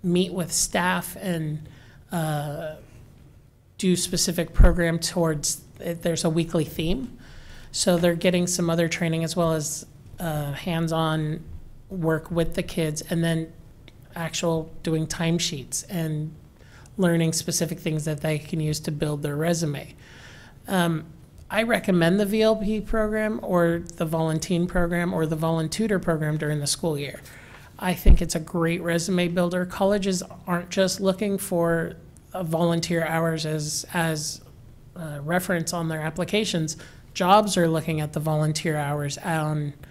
meet with staff and do specific program towards, there's a weekly theme. So they're getting some other training as well as hands-on work with the kids, and then actual doing timesheets and learning specific things that they can use to build their resume. I recommend the VLP program or the volunteer program or the voluntutor program during the school year. I think it's a great resume builder. Colleges aren't just looking for volunteer hours as reference on their applications. jobs or looking at the volunteer hours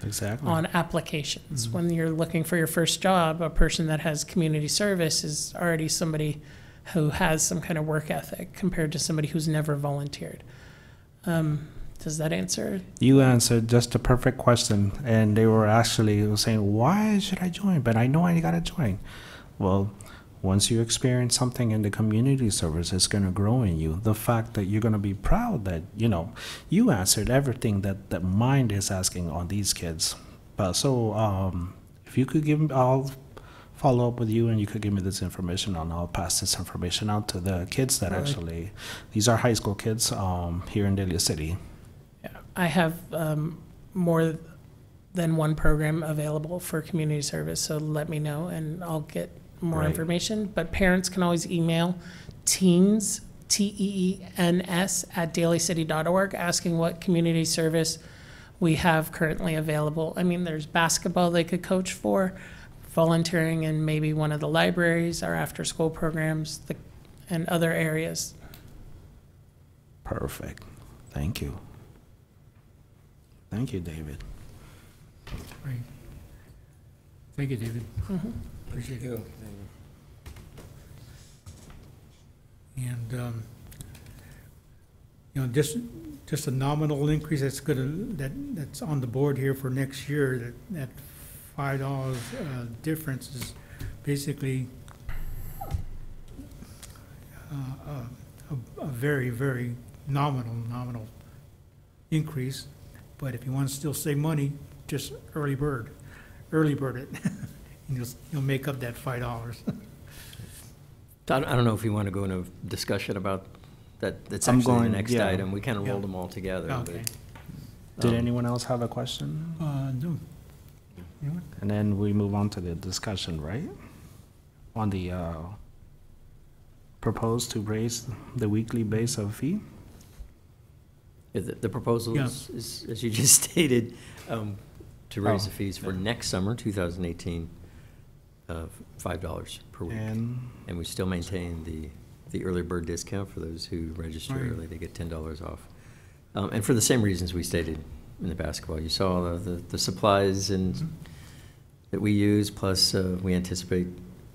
Exactly. on applications. When you're looking for your first job, a person that has community service is already somebody who has some kind of work ethic compared to somebody who's never volunteered. Does that answer? You answered just a perfect question, and they were actually saying, "Why should I join?" But I know I gotta join. Well, once you experience something in the community service, it's gonna grow in you. The fact that you're gonna be proud that you answered everything that mind is asking on these kids. But if you could I'll follow up with you, and you could give me this information, and I'll pass this information out to the kids that actually. These are high school kids here in Daly City. I have more than one program available for community service, so let me know and I'll get more Right. information. But parents can always email teens, TEENS, @dalycity.org, asking what community service we have currently available. I mean, there's basketball they could coach for, volunteering in maybe one of the libraries, our after-school programs, and other areas. Perfect. Thank you. Thank you, David. Great. Thank you, David. Appreciate it. And, just a nominal increase that's that's on the board here for next year, that $5 difference is basically a very, very nominal increase. But if you want to still save money, just early bird it. And you'll make up that $5. I don't know if you want to go into a discussion about that. That's I'm actually the going- next yeah. item. We kind of Yeah. rolled them all together. Okay. Did Um, anyone else have a question? No. Anyone? And then we move on to the discussion, right? On the proposed to raise the weekly base of fee? Yeah, the proposal Yeah. is, as you just stated, to raise the Oh, fees for yeah. next summer, 2018, $5 per week. And we still maintain the early bird discount for those who register Right. early. They get $10 off. And for the same reasons we stated in the basketball. You saw the supplies and that we use, plus we anticipate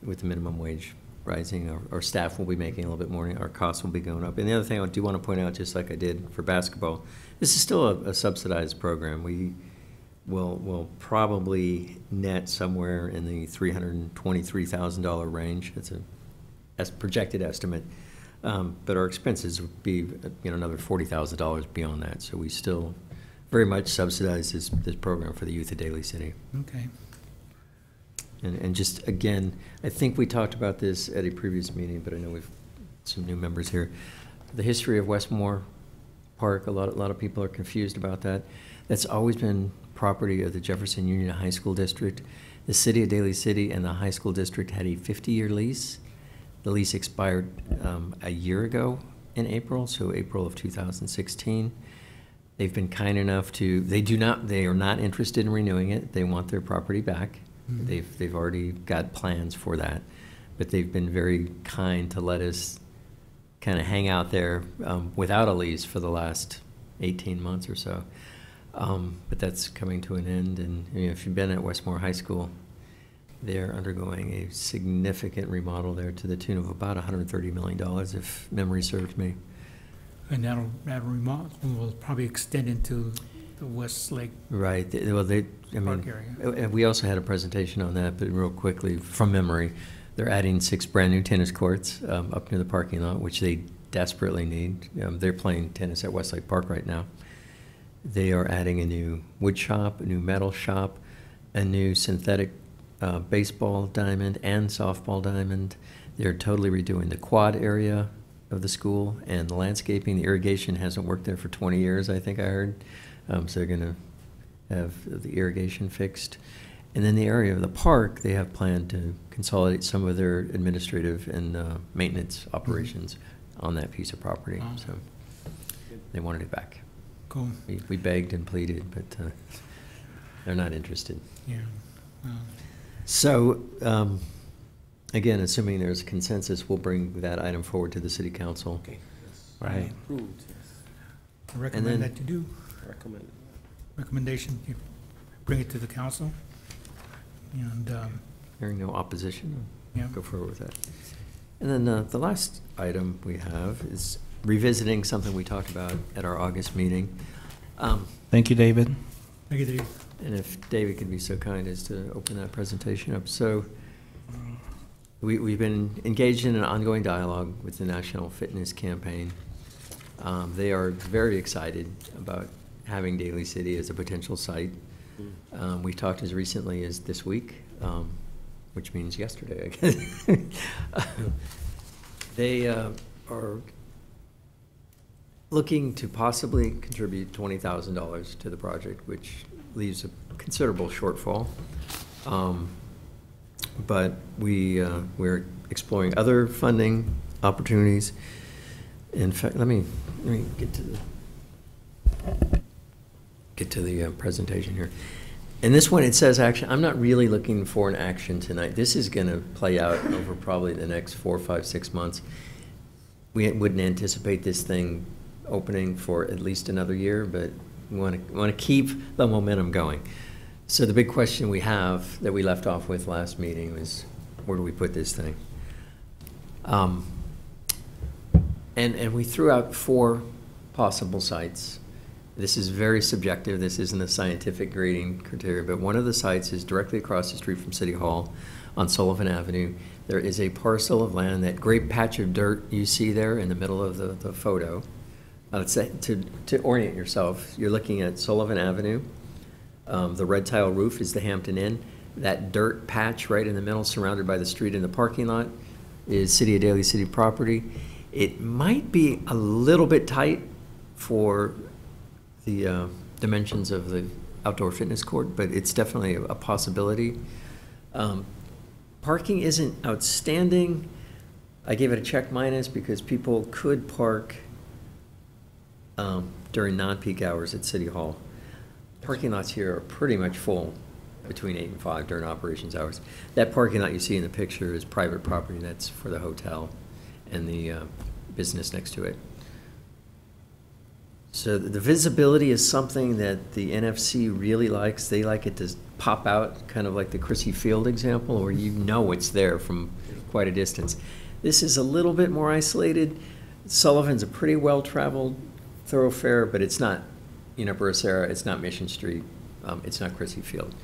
with the minimum wage rising, our staff will be making a little bit more, our costs will be going up. And the other thing I do want to point out, just like I did for basketball, this is still a subsidized program. We will probably net somewhere in the $323,000 range. It's a projected estimate. But our expenses would be another $40,000 beyond that. So we still very much subsidize this program for the youth of Daly City. Okay. And just, again, I think we talked about this at a previous meeting, but I know we've some new members here. The history of Westmore Park, a lot of people are confused about that. That's always been property of the Jefferson Union High School District. The city of Daly City and the high school district had a 50-year lease. The lease expired a year ago in April, so April of 2016. They've been kind enough to, they are not interested in renewing it. They want their property back. They've already got plans for that, but they've been very kind to let us kind of hang out there without a lease for the last 18 months or so. But that's coming to an end, and if you've been at Westmore High School, they're undergoing a significant remodel there to the tune of about $130 million, if memory serves me. And that remodel will probably extend into the West Lake Right. Park area. And we also had a presentation on that, but real quickly, from memory, they're adding 6 brand-new tennis courts up near the parking lot, which they desperately need. They're playing tennis at Westlake Park right now. They are adding a new wood shop, a new metal shop, a new synthetic baseball diamond and softball diamond. They're totally redoing the quad area of the school and the landscaping. The irrigation hasn't worked there for 20 years, I think I heard. So they're going to have the irrigation fixed. And then the area of the park, they have planned to consolidate some of their administrative and maintenance operations on that piece of property. Wow. So they wanted it back. Cool. We begged and pleaded, but they're not interested. Yeah. Well, So, again, assuming there's consensus, we'll bring that item forward to the city council. Right. I recommend then- that you do. Recommend. recommendation, you bring it to the council. And, Hearing no opposition, yeah, go forward with that. And then the last item we have is revisiting something we talked about at our August meeting. Thank you, David. thank you, Dave. And if David could be so kind as to open that presentation up. So we've been engaged in an ongoing dialogue with the National Fitness Campaign. They are very excited about having Daly City as a potential site. We talked as recently as this week, which means yesterday, I guess. They are looking to possibly contribute $20,000 to the project, which leaves a considerable shortfall. But we're exploring other funding opportunities. In fact, let me get to the presentation here. And this one, it says action. I'm not really looking for an action tonight. This is going to play out over probably the next 4, 5, 6 months. We wouldn't anticipate this thing opening for at least another year, but we want to keep the momentum going. So the big question we have that we left off with last meeting was, where do we put this thing? And we threw out 4 possible sites. This is very subjective. This isn't a scientific grading criteria, but one of the sites is directly across the street from City Hall on Sullivan Avenue. There is a parcel of land, that great patch of dirt you see there in the middle of the photo. To orient yourself, you're looking at Sullivan Avenue. The red tile roof is the Hampton Inn. That dirt patch right in the middle, surrounded by the street and the parking lot, is City of Daly City property. It might be a little bit tight for the dimensions of the outdoor fitness court, but it's definitely a possibility. Parking isn't outstanding. I gave it a check minus because people could park during non-peak hours at City Hall. Parking lots here are pretty much full between 8 and 5 during operations hours. That parking lot you see in the picture is private property. That's for the hotel and the business next to it. So the visibility is something that the NFC really likes. They like it to pop out, kind of like the Chrissy Field example, where you know it's there from quite a distance. This is a little bit more isolated. Sullivan's a pretty well-traveled thoroughfare, but it's not Upper Sarah, it's not Mission Street, it's not Chrissy Field.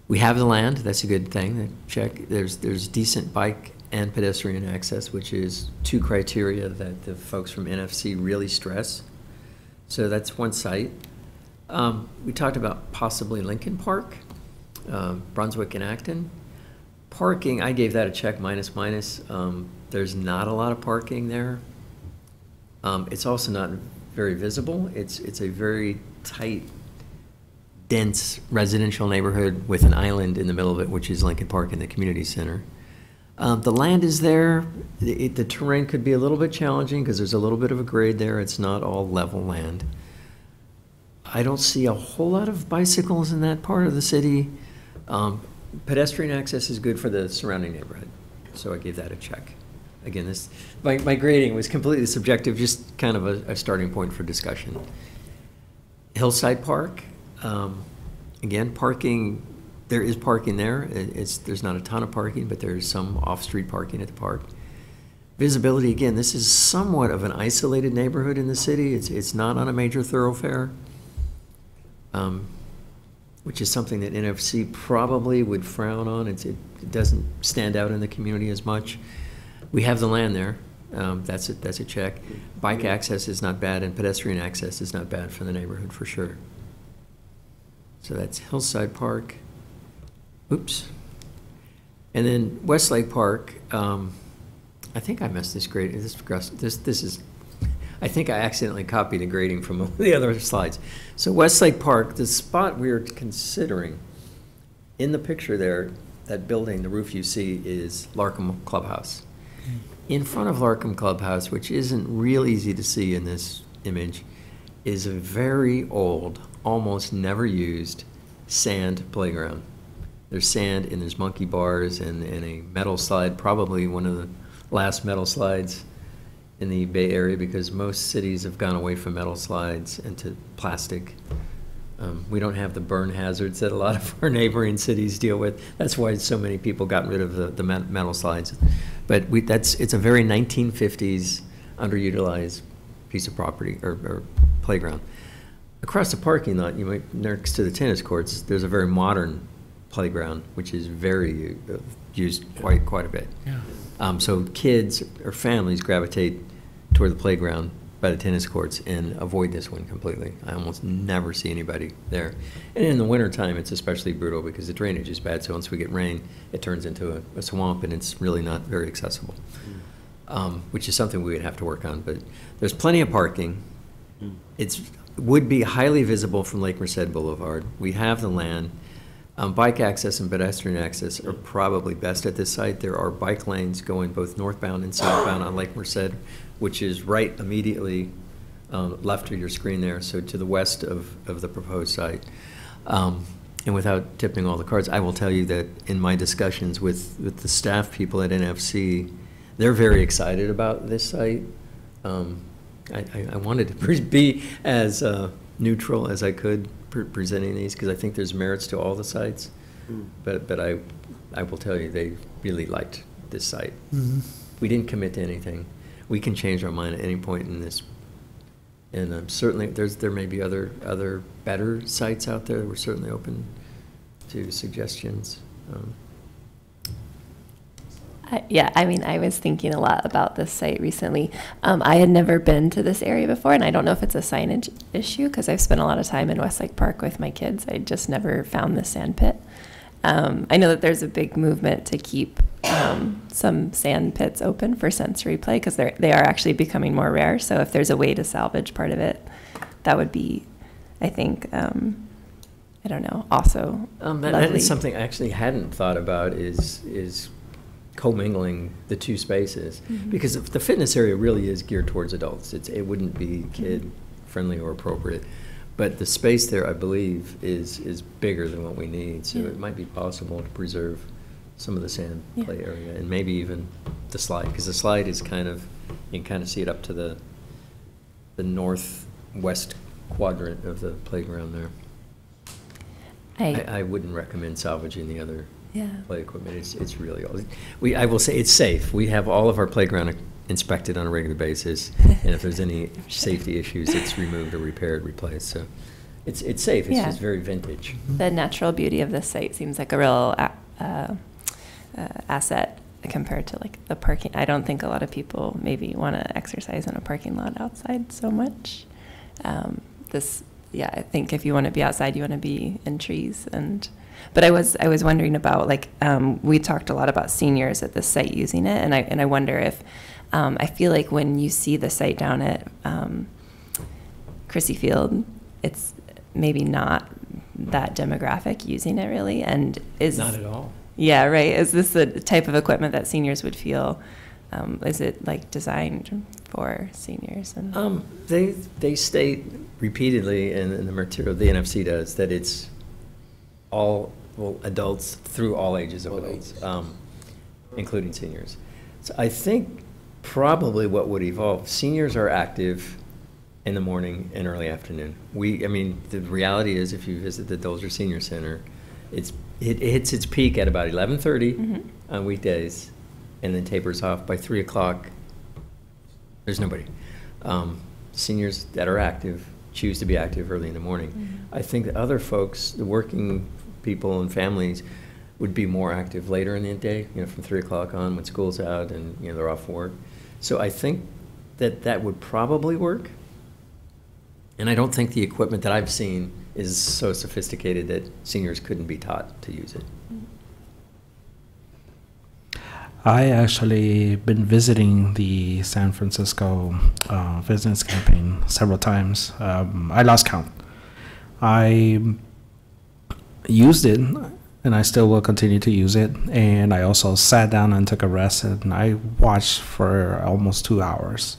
We have the land, that's a good thing, check. There's decent bike and pedestrian access, which is 2 criteria that the folks from NFC really stress. So that's one site. We talked about possibly Lincoln Park, Brunswick and Acton. Parking, I gave that a check minus. There's not a lot of parking there. It's also not very visible. It's a very tight, dense residential neighborhood with an island in the middle of it, which is Lincoln Park in the community center. The land is there. The terrain could be a little bit challenging because there's a little bit of a grade there. It's not all level land. I don't see a whole lot of bicycles in that part of the city. Pedestrian access is good for the surrounding neighborhood, so I gave that a check. Again, my grading was completely subjective, just kind of a starting point for discussion. Hillside Park, again, parking. There is parking there. There's not a ton of parking, but there's some off-street parking at the park. Visibility, again, this is somewhat of an isolated neighborhood in the city. It's not on a major thoroughfare, which is something that NFC probably would frown on. It doesn't stand out in the community as much. We have the land there. That's a check. Bike access is not bad, and pedestrian access is not bad for the neighborhood for sure. So that's Hillside Park. Oops. And then Westlake Park, I think I messed this grade. This is, I think I accidentally copied a grading from the other slides. So Westlake Park, the spot we are considering, in the picture there, that building, the roof you see is Larkham Clubhouse. In front of Larkham Clubhouse, which isn't real easy to see in this image, is a very old, almost never used sand playground. There's sand and there's monkey bars and a metal slide, probably one of the last metal slides in the Bay Area because most cities have gone away from metal slides into plastic. We don't have the burn hazards that a lot of our neighboring cities deal with. That's why so many people got rid of the metal slides. But it's a very 1950s underutilized piece of property or playground. Across the parking lot, next to the tennis courts, there's a very modern playground, which is very used quite a bit. Yeah. So kids or families gravitate toward the playground by the tennis courts and avoid this one completely. I almost never see anybody there. And in the wintertime, it's especially brutal because the drainage is bad. So once we get rain, it turns into a swamp, and it's really not very accessible, which is something we would have to work on. But there's plenty of parking. It would be highly visible from Lake Merced Boulevard. We have the land. Bike access and pedestrian access are probably best at this site. There are bike lanes going both northbound and southbound on Lake Merced, which is right immediately left of your screen there, so to the west of the proposed site. And without tipping all the cards, I will tell you that in my discussions with the staff people at NFC, they're very excited about this site. I wanted to be as neutral as I could presenting these because I think there's merits to all the sites. But I will tell you, they really liked this site. We didn't commit to anything. We can change our mind at any point in this. And certainly there may be other better sites out there. We're certainly open to suggestions. Yeah, I mean, I was thinking a lot about this site recently. I had never been to this area before, and I don't know if it's a signage issue because I've spent a lot of time in Westlake Park with my kids. I just never found the sand pit. I know that there's a big movement to keep some sand pits open for sensory play because they are actually becoming more rare. So if there's a way to salvage part of it, that would be, I think, I don't know, also that is something I actually hadn't thought about is commingling the two spaces, because if the fitness area really is geared towards adults. It wouldn't be kid friendly or appropriate, but the space there, I believe, is bigger than what we need. So it might be possible to preserve some of the sand play area and maybe even the slide, because the slide is kind of, you can kind of see it up to the northwest quadrant of the playground there. I wouldn't recommend salvaging the other play equipment. It's really old. I will say it's safe. We have all of our playground inspected on a regular basis, and if there's any safety issues, it's removed or repaired, replaced. So it's safe. It's just very vintage. The natural beauty of this site seems like a real asset compared to like the parking. I don't think a lot of people maybe want to exercise in a parking lot outside so much. I think if you want to be outside, you want to be in trees. But I was wondering about, like, we talked a lot about seniors at this site using it, and I wonder if I feel like when you see the site down at Chrissy Field, it's maybe not that demographic using it really, and is not at all. Yeah, right. Is this the type of equipment that seniors would feel? Is it like designed for seniors? And they state repeatedly in the material the NFC does that it's all adults through all ages of adults, including seniors. So I think probably what would evolve, seniors are active in the morning and early afternoon. I mean, the reality is if you visit the Dolger Senior Center, it hits its peak at about 11:30 on weekdays and then tapers off by 3 o'clock. There's nobody. Seniors that are active choose to be active early in the morning. I think that other folks, the working people and families, would be more active later in the day, from 3 o'clock on when school's out and they're off work. So I think that would probably work. And I don't think the equipment that I've seen is so sophisticated that seniors couldn't be taught to use it. I actually been visiting the San Francisco business campaign several times. I lost count. I used it, and I still will continue to use it. And I also sat down and took a rest, and I watched for almost 2 hours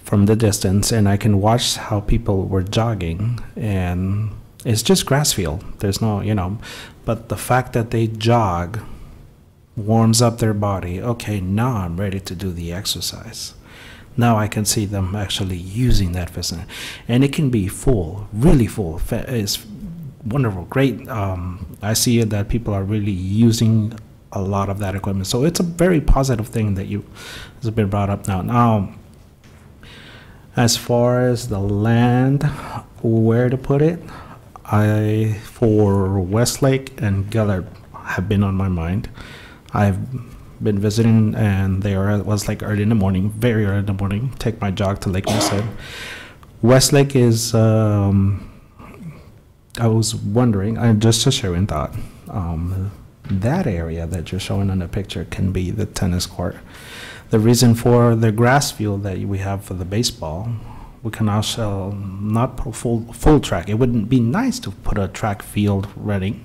from the distance, and I can watch how people were jogging, and it's just grass field. There's no, but the fact that they jog warms up their body. Okay, now I'm ready to do the exercise. Now I can see them actually using that facility, and it can be full, really full. It's wonderful, great. I see it that people are really using a lot of that equipment, so it's a very positive thing that has been brought up now. Now, as far as the land, where to put it, for Westlake and Gillard have been on my mind. I've been visiting, and it was like early in the morning, very early in the morning, take my jog to Lake Merced. Westlake is, I was wondering, just a sharing thought, that area that you're showing on the picture can be the tennis court. The reason for the grass field that we have for the baseball, we can also not put full track. It wouldn't be nice to put a track field ready,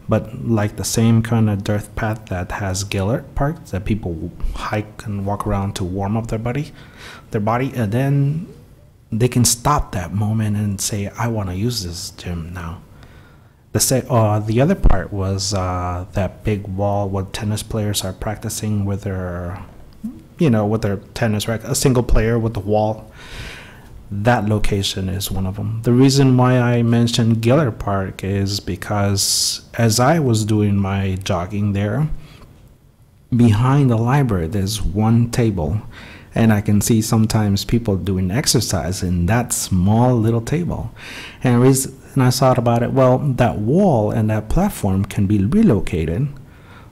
but like the same kind of dirt path that has Gillard Park that people hike and walk around to warm up their body, and then they can stop that moment and say, I want to use this gym now. The other part was that big wall where tennis players are practicing with their tennis racket, a single player with the wall. That location is one of them. The reason why I mentioned Gillard Park is because as I was doing my jogging there, behind the library there's one table, and I can see sometimes people doing exercise in that small little table. And I thought about it, well, that wall and that platform can be relocated,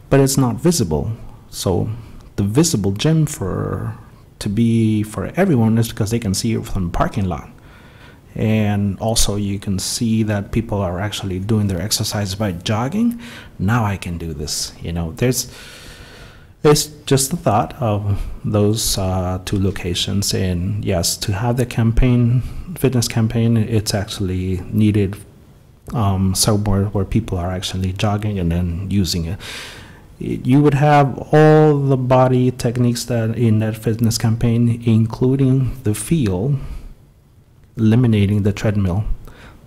but it's not visible. So the visible gym to be for everyone is because they can see it from the parking lot. And also you can see that people are actually doing their exercise by jogging. Now I can do this. It's just the thought of those two locations. And yes, to have the fitness campaign, it's actually needed somewhere where people are actually jogging and then using it. You would have all the body techniques that in that fitness campaign, including the field, eliminating the treadmill.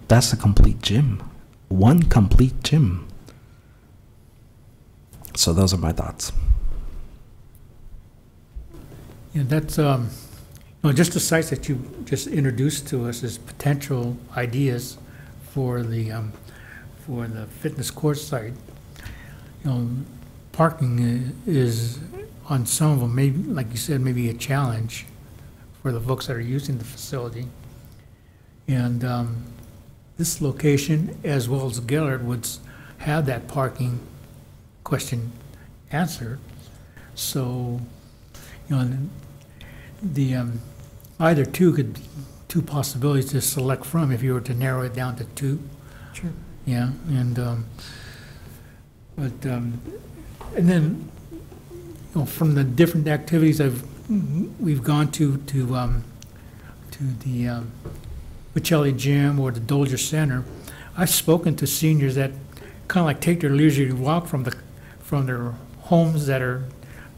That's a complete gym. One complete gym. So those are my thoughts. Yeah, that's just the sites that you just introduced to us as potential ideas for the fitness court site. Parking is on some of them, maybe, like you said, maybe a challenge for the folks that are using the facility. And this location, as well as Gillard, would have that parking question answered. So, either two possibilities to select from if you were to narrow it down to two. Sure. Yeah, and then, from the different activities we've gone to the Bocelli Gym or the Dolger Center, I've spoken to seniors that kind of like take their leisurely walk from their homes that are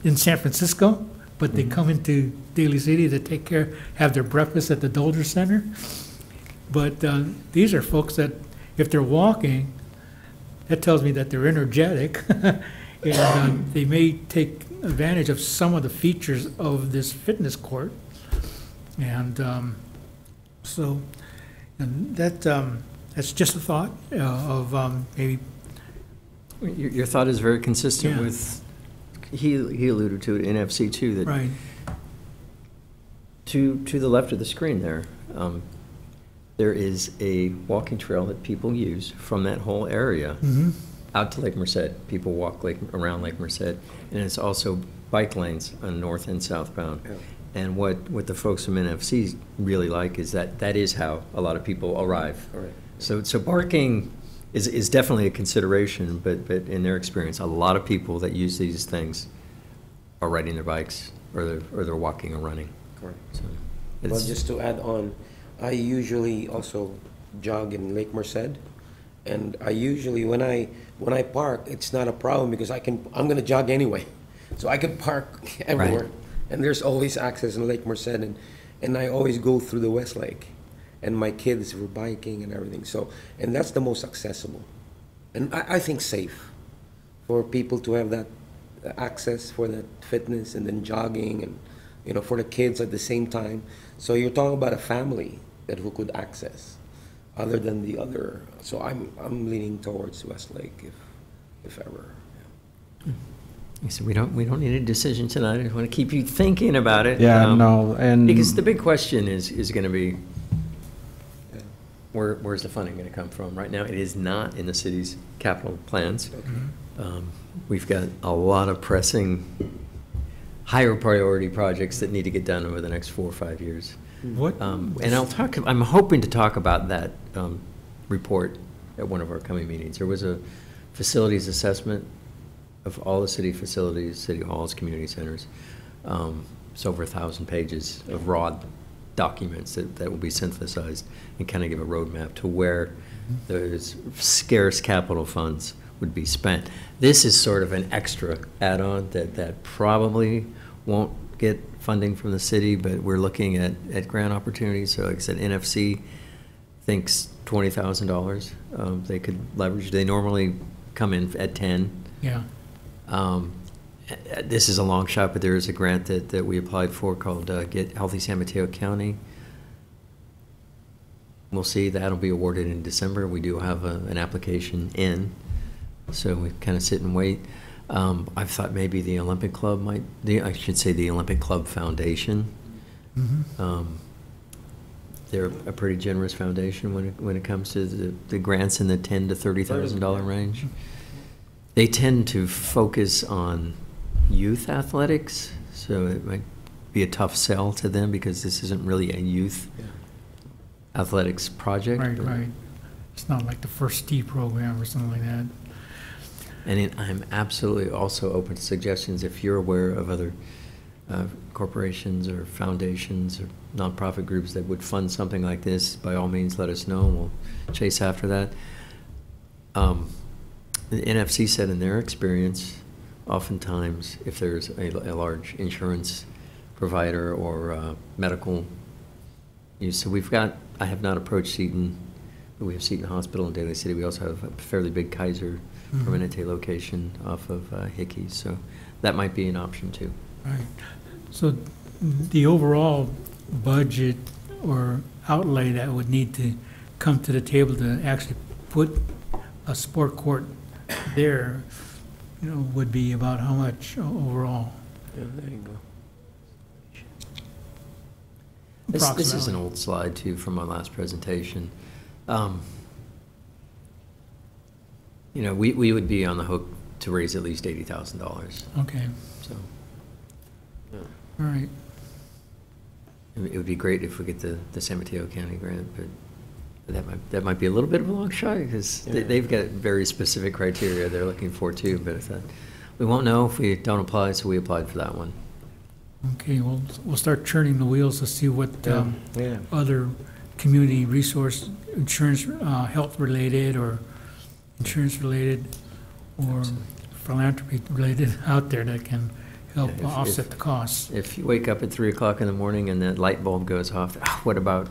in San Francisco, but they come into Daly City to have their breakfast at the Dolger Center. But these are folks that, if they're walking, that tells me that they're energetic. And they may take advantage of some of the features of this fitness court. And that's just a thought of maybe. Your thought is very consistent Yeah. with, he alluded to it in FC2, that Right. to the left of the screen there, there is a walking trail that people use from that whole area. Mm-hmm. Out to Lake Merced. People walk around Lake Merced. And it's also bike lanes on north and southbound. Yeah. And what the folks from NFC really like is that is how a lot of people arrive. All right. So parking is definitely a consideration, but in their experience, a lot of people that use these things are riding their bikes or they're walking or running. Correct. So Well, just to add on, I usually also jog in Lake Merced. And I usually, when I park, it's not a problem because I'm gonna jog anyway. So I can park everywhere. Right. And there's always access in Lake Merced, and I always go through the West Lake. And my kids were biking and everything. And that's the most accessible. And I think safe for people to have that access for that fitness and then jogging and you know, for the kids at the same time. So you're talking about a family that who could access, other than the other. So I'm leaning towards Westlake if ever. So we don't need a decision tonight. I just want to keep you thinking about it. Yeah, no, and Because the big question is going to be, where's the funding going to come from? Right now, it is not in the city's capital plans. We've got a lot of pressing, higher priority projects that need to get done over the next 4 or 5 years. What? And I'm hoping to talk about that report at one of our coming meetings. There was a facilities assessment of all the city facilities, city halls, community centers. It's over 1,000 pages of raw documents that will be synthesized and kind of give a roadmap to where those scarce capital funds would be spent. This is sort of an extra add-on that probably won't get funding from the city, but we're looking at grant opportunities. So like I said, NFC thinks $20,000 they could leverage. They normally come in at 10. Yeah. This is a long shot, but there is a grant that we applied for called Get Healthy San Mateo County. We'll see. That'll be awarded in December. We do have an application in, so we kind of sit and wait. I've thought maybe the Olympic Club I should say the Olympic Club Foundation. They're a pretty generous foundation when it comes to the grants in the $10,000 to $30,000 range. They tend to focus on youth athletics, so it might be a tough sell to them because this isn't really a youth athletics project. Right. It's not like the First Tee program or something like that. And I'm absolutely also open to suggestions if you're aware of other corporations or foundations or nonprofit groups that would fund something like this. By all means, let us know. We'll chase after that. The NFC said in their experience, oftentimes if there's a large insurance provider or medical use, so I have not approached Seton, but we have Seton Hospital in Daly City. We also have a fairly big Kaiser Permanente location off of Hickey, so that might be an option too. Right. So the overall budget or outlay that would need to come to the table to actually put a sport court there, would be about how much overall? Yeah, there you go. This is an old slide too from my last presentation. We would be on the hook to raise at least $80,000. Okay. So, All right. it would be great if we get the San Mateo County grant, but that might be a little bit of a long shot because they've got very specific criteria they're looking for too. But I thought we won't know if we don't apply, so we applied for that one. Okay, we'll start churning the wheels to see what other community resource insurance, health-related or insurance-related or philanthropy-related out there that can help offset the costs. If you wake up at 3 o'clock in the morning and that light bulb goes off, what about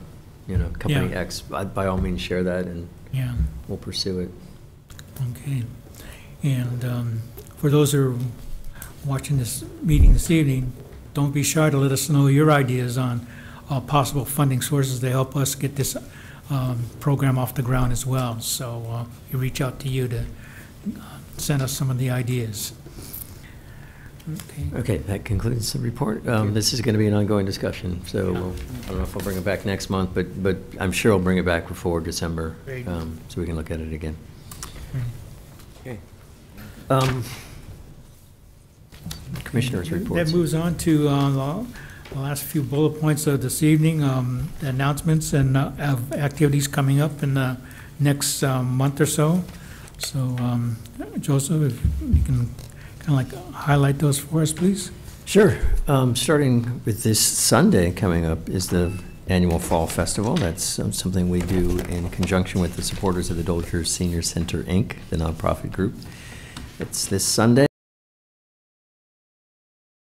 company X? By all means, share that and we'll pursue it. Okay, and for those who are watching this meeting this evening, don't be shy to let us know your ideas on possible funding sources to help us get this program off the ground as well. So we reach out to you to send us some of the ideas. Okay, that concludes the report. This is going to be an ongoing discussion, so I don't know if I'll bring it back next month, but I'm sure I'll bring it back before December, so we can look at it again. Okay. Commissioners' reports. That moves on to the last few bullet points of this evening, announcements and of activities coming up in the next month or so. So, Joseph, if you can kind of like highlight those for us, please. Sure. Starting with this Sunday coming up is the annual Fall Festival. That's something we do in conjunction with the supporters of the Dolger Senior Center, Inc., the nonprofit group. It's this Sunday.